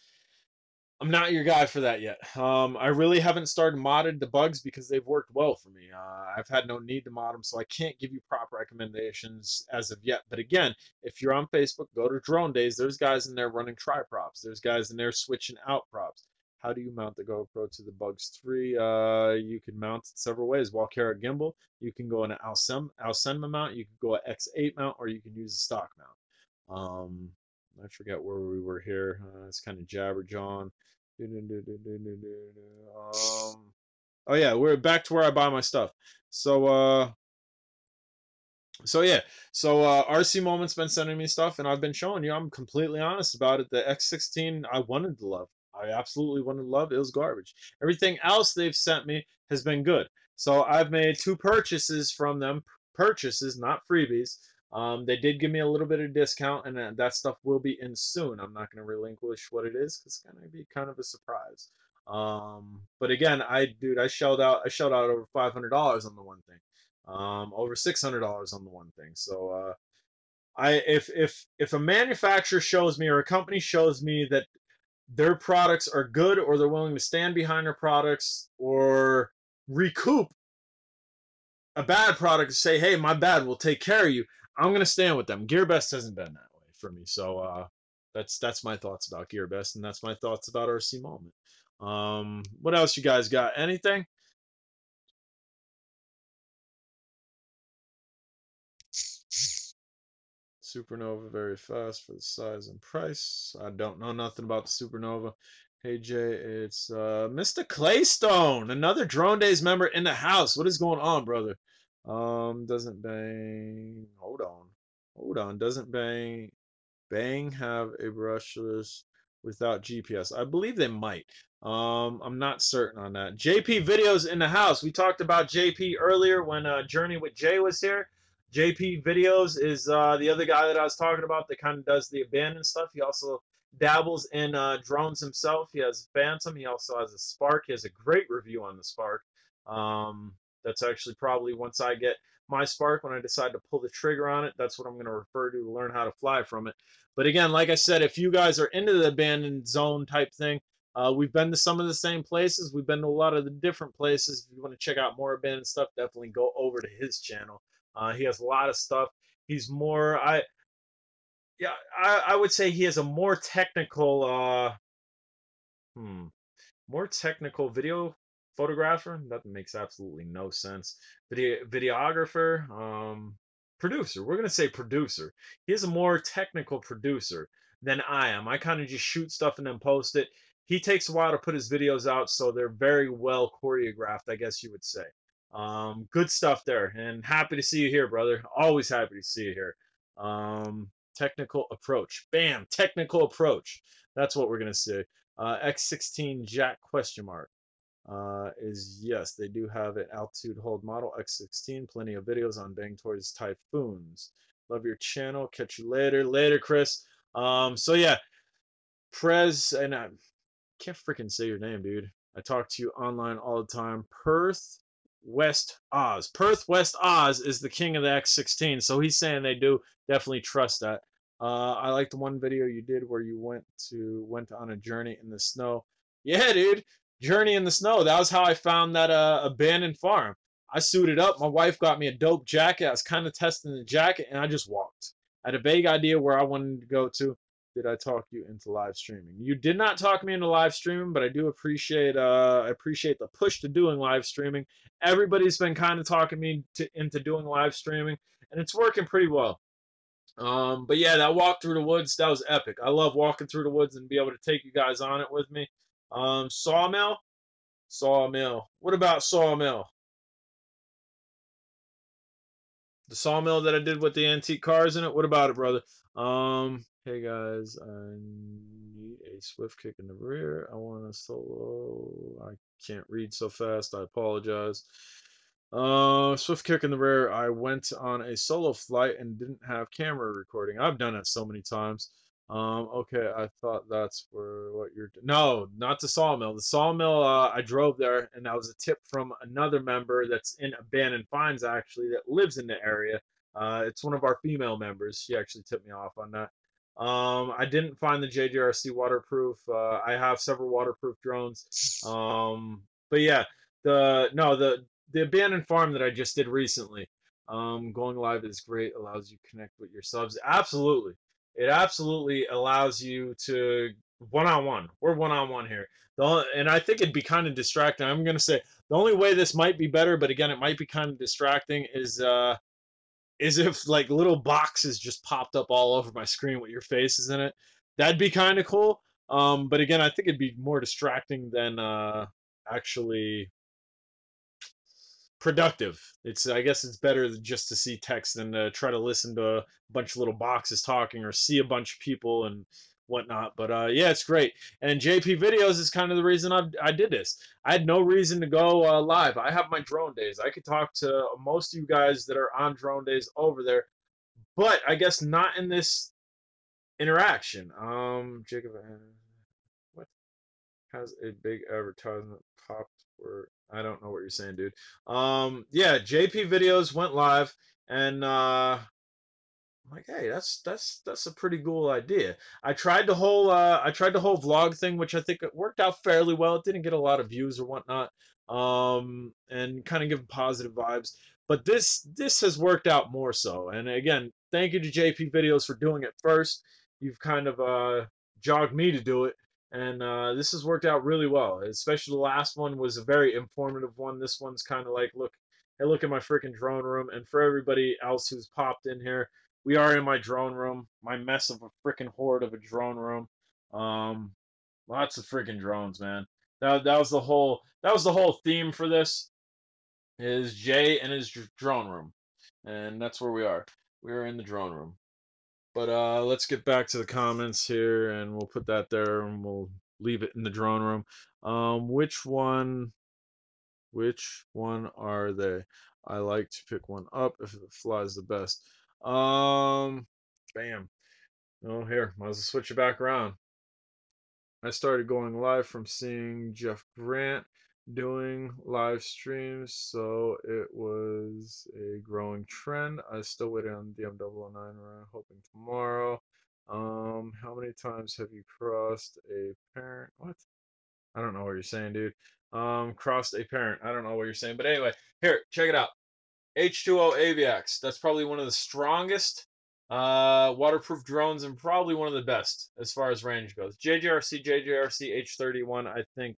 I'm not your guy for that yet. I really haven't started modded the bugs because they've worked well for me. I've had no need to mod them, so I can't give you prop recommendations as of yet. But again, if you're on Facebook, go to Drone Days. There's guys in there running tri-props. There's guys in there switching out props. How do you mount the GoPro to the Bugs 3? You can mount it several ways. Walkera gimbal. You can go in an Alcenma mount. You can go an X8 mount, or you can use a stock mount. I forget where we were here. It's kind of jabber John. Oh yeah, we're back to where I buy my stuff. So so yeah, RC Moment's been sending me stuff, and I've been showing you. I'm completely honest about it. The X16, I wanted to love. I absolutely wanted to love. It was garbage. Everything else they've sent me has been good. So I've made 2 purchases from them. Purchases, not freebies. They did give me a little bit of discount, and that stuff will be in soon. I'm not going to relinquish what it is because it's going to be kind of a surprise. But again, I shelled out over $500 on the one thing, over $600 on the one thing. So if a manufacturer shows me or a company shows me that their products are good, or they're willing to stand behind their products or recoup a bad product to say, hey, my bad, we'll take care of you, I'm gonna stand with them. GearBest hasn't been that way for me, so that's my thoughts about GearBest, and that's my thoughts about RC Moment. What else you guys got? Anything? Supernova very fast for the size and price. I don't know nothing about the Supernova. Hey Jay, it's Mr. Claystone, another Drone Days member in the house. What is going on, brother? Doesn't Bang? Hold on. Doesn't Bang have a brushless without GPS? I believe they might. I'm not certain on that. JP Videos in the house. We talked about JP earlier when Journey with Jay was here. JP Videos is the other guy that I was talking about that kind of does the abandoned stuff. He also dabbles in drones himself. He has a Phantom. He also has a Spark. He has a great review on the Spark. That's actually probably once I get my Spark, when I decide to pull the trigger on it, that's what I'm going to refer to learn how to fly from it. But again, like I said, if you guys are into the abandoned zone type thing, we've been to some of the same places. We've been to a lot of the different places. If you want to check out more abandoned stuff, definitely go over to his channel. He has a lot of stuff. He's more, I would say he has a more technical, more technical video photographer. That makes absolutely no sense. Videographer, producer. We're gonna say producer. He is a more technical producer than I am. I kind of just shoot stuff and then post it. He takes a while to put his videos out, so they're very well choreographed, I guess you would say. Good stuff there, and happy to see you here, brother. Always happy to see you here. Technical approach. Bam, technical approach. That's what we're gonna say. X16 Jack question mark. Is yes, they do have an altitude hold model X16. Plenty of videos on Bang Toys Typhoons. Love your channel. Catch you later. Later, Chris. So yeah, Prez, and I can't freaking say your name, dude. I talk to you online all the time. Perth West Oz. Perth West Oz is the king of the X16, so he's saying they do. Definitely trust that. I like the one video you did where you went on a journey in the snow. Yeah, dude, journey in the snow. That was how I found that abandoned farm. I suited up. My wife got me a dope jacket. I was kind of testing the jacket, and I just walked. I had a vague idea where I wanted to go to. did I talk you into live streaming? You did not talk me into live streaming, but I do appreciate I appreciate the push to doing live streaming. Everybody's been kind of talking me into doing live streaming, and it's working pretty well. But yeah, that walk through the woods, that was epic. I love walking through the woods and be able to take you guys on it with me. Sawmill, sawmill. What about sawmill? The sawmill that I did with the antique cars in it. What about it, brother? Hey guys, I need a swift kick in the rear. I want a solo. I can't read so fast. I apologize. Swift kick in the rear. I went on a solo flight and didn't have camera recording. I've done it so many times. Okay, I thought that's for what you're. No, not the sawmill. The sawmill. I drove there, and that was a tip from another member that's in abandoned finds actually that lives in the area. It's one of our female members. She actually tipped me off on that. I didn't find the JJRC waterproof. I have several waterproof drones. But yeah, the no the abandoned farm that I just did recently. Going live is great. Allows you to connect with your subs. Absolutely, it absolutely allows you to one on one. We're one on one here. And I think it'd be kind of distracting. I'm gonna say the only way this might be better, but again, it might be kind of distracting. Is if like little boxes just popped up all over my screen with your faces in it. That'd be kind of cool. But again, I think it'd be more distracting than actually productive. It's I guess it's better just to see text than to try to listen to a bunch of little boxes talking or see a bunch of people and whatnot. But yeah, it's great. And JP videos is kind of the reason I did this. I had no reason to go live. I have my drone days. I could talk to most of you guys that are on drone days over there, but I guess not in this interaction. Jacob, what has a big advertisement popped for? I don't know what you're saying, dude. Yeah, JP videos went live, and I'm like, hey, that's a pretty cool idea. I tried the whole vlog thing, which I think it worked out fairly well. It didn't get a lot of views or whatnot, and kind of give positive vibes. But this has worked out more so. And again, thank you to JP Videos for doing it first. You've kind of jogged me to do it, and this has worked out really well. Especially the last one was a very informative one. This one's kind of like, look, hey, look at my freaking drone room. And for everybody else who's popped in here, we are in my drone room, my mess of a freaking horde of a drone room. Um, Lots of freaking drones, man. That was the whole theme for this is Jay and his drone room, and that's where we are. We are in the drone room. But let's get back to the comments here, and we'll put that there, and we'll leave it in the drone room. Which one? Which one are they? I like to pick one up if it flies the best. Bam. Oh, here, might as well switch it back around. I started going live from seeing Jeff Grant doing live streams, so it was a growing trend. I still waiting on DM009 around, hoping tomorrow. How many times have you crossed a parent? What? I don't know what you're saying, dude. Crossed a parent. I don't know what you're saying, but anyway, here, check it out. H2O Aviax. That's probably one of the strongest waterproof drones and probably one of the best as far as range goes. JJRC H31. I think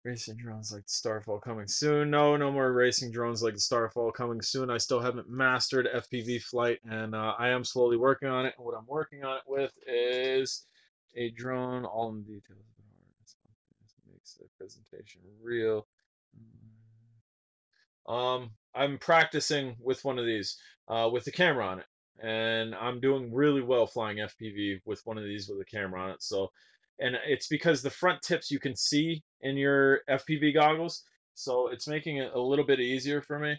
racing drones like the Starfall coming soon. No, no more racing drones like the Starfall coming soon. I still haven't mastered FPV flight, and I am slowly working on it. And what I'm working on it with is a drone. All in the details makes the presentation real. I'm practicing with one of these, with the camera on it, and I'm doing really well flying FPV with one of these with a camera on it. So, and it's because the front tips you can see in your FPV goggles, so it's making it a little bit easier for me.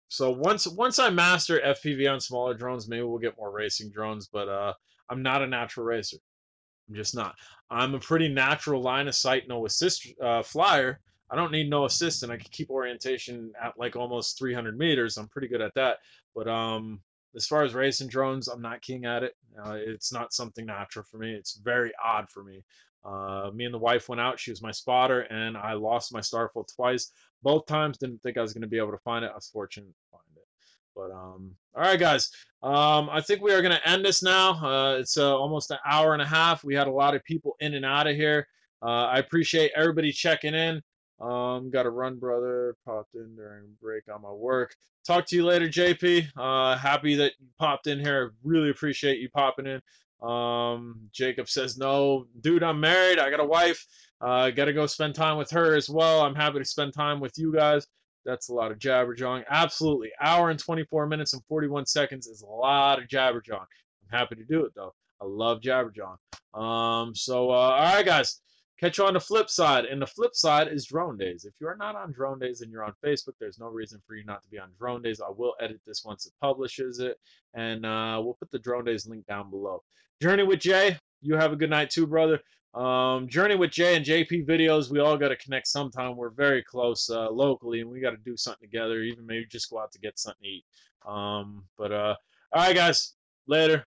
So once I master FPV on smaller drones, maybe we'll get more racing drones. But I'm not a natural racer. I'm just not. I'm a pretty natural line of sight, no assist flyer. I don't need no assist, and I can keep orientation at like almost 300 meters. I'm pretty good at that. But as far as racing drones, I'm not king at it. It's not something natural for me. It's very odd for me. Me and the wife went out. She was my spotter, and I lost my Starfall twice. Both times, didn't think I was going to be able to find it. I was fortunate to find it. But all right, guys. I think we are going to end this now. It's almost an hour and a half. We had a lot of people in and out of here. I appreciate everybody checking in. Got to run, brother. Popped in during break on my work. Talk to you later, JP. Happy that you popped in here. Really appreciate you popping in. Jacob says, no, dude, I'm married. I got a wife. Got to go spend time with her as well. I'm happy to spend time with you guys. That's a lot of jabberjawing. Absolutely. Hour and 24 minutes and 41 seconds is a lot of jabberjawing. I'm happy to do it, though. I love jabberjawing. All right, guys. Catch you on the flip side. And the flip side is drone days. If you're not on drone days and you're on Facebook, there's no reason for you not to be on drone days. I will edit this once it publishes it. And we'll put the drone days link down below. Journey with Jay. You have a good night, too, brother. Journey with Jay and JP videos, we all got to connect sometime. We're very close locally, and we got to do something together, even maybe just go out to get something to eat. All right, guys. Later.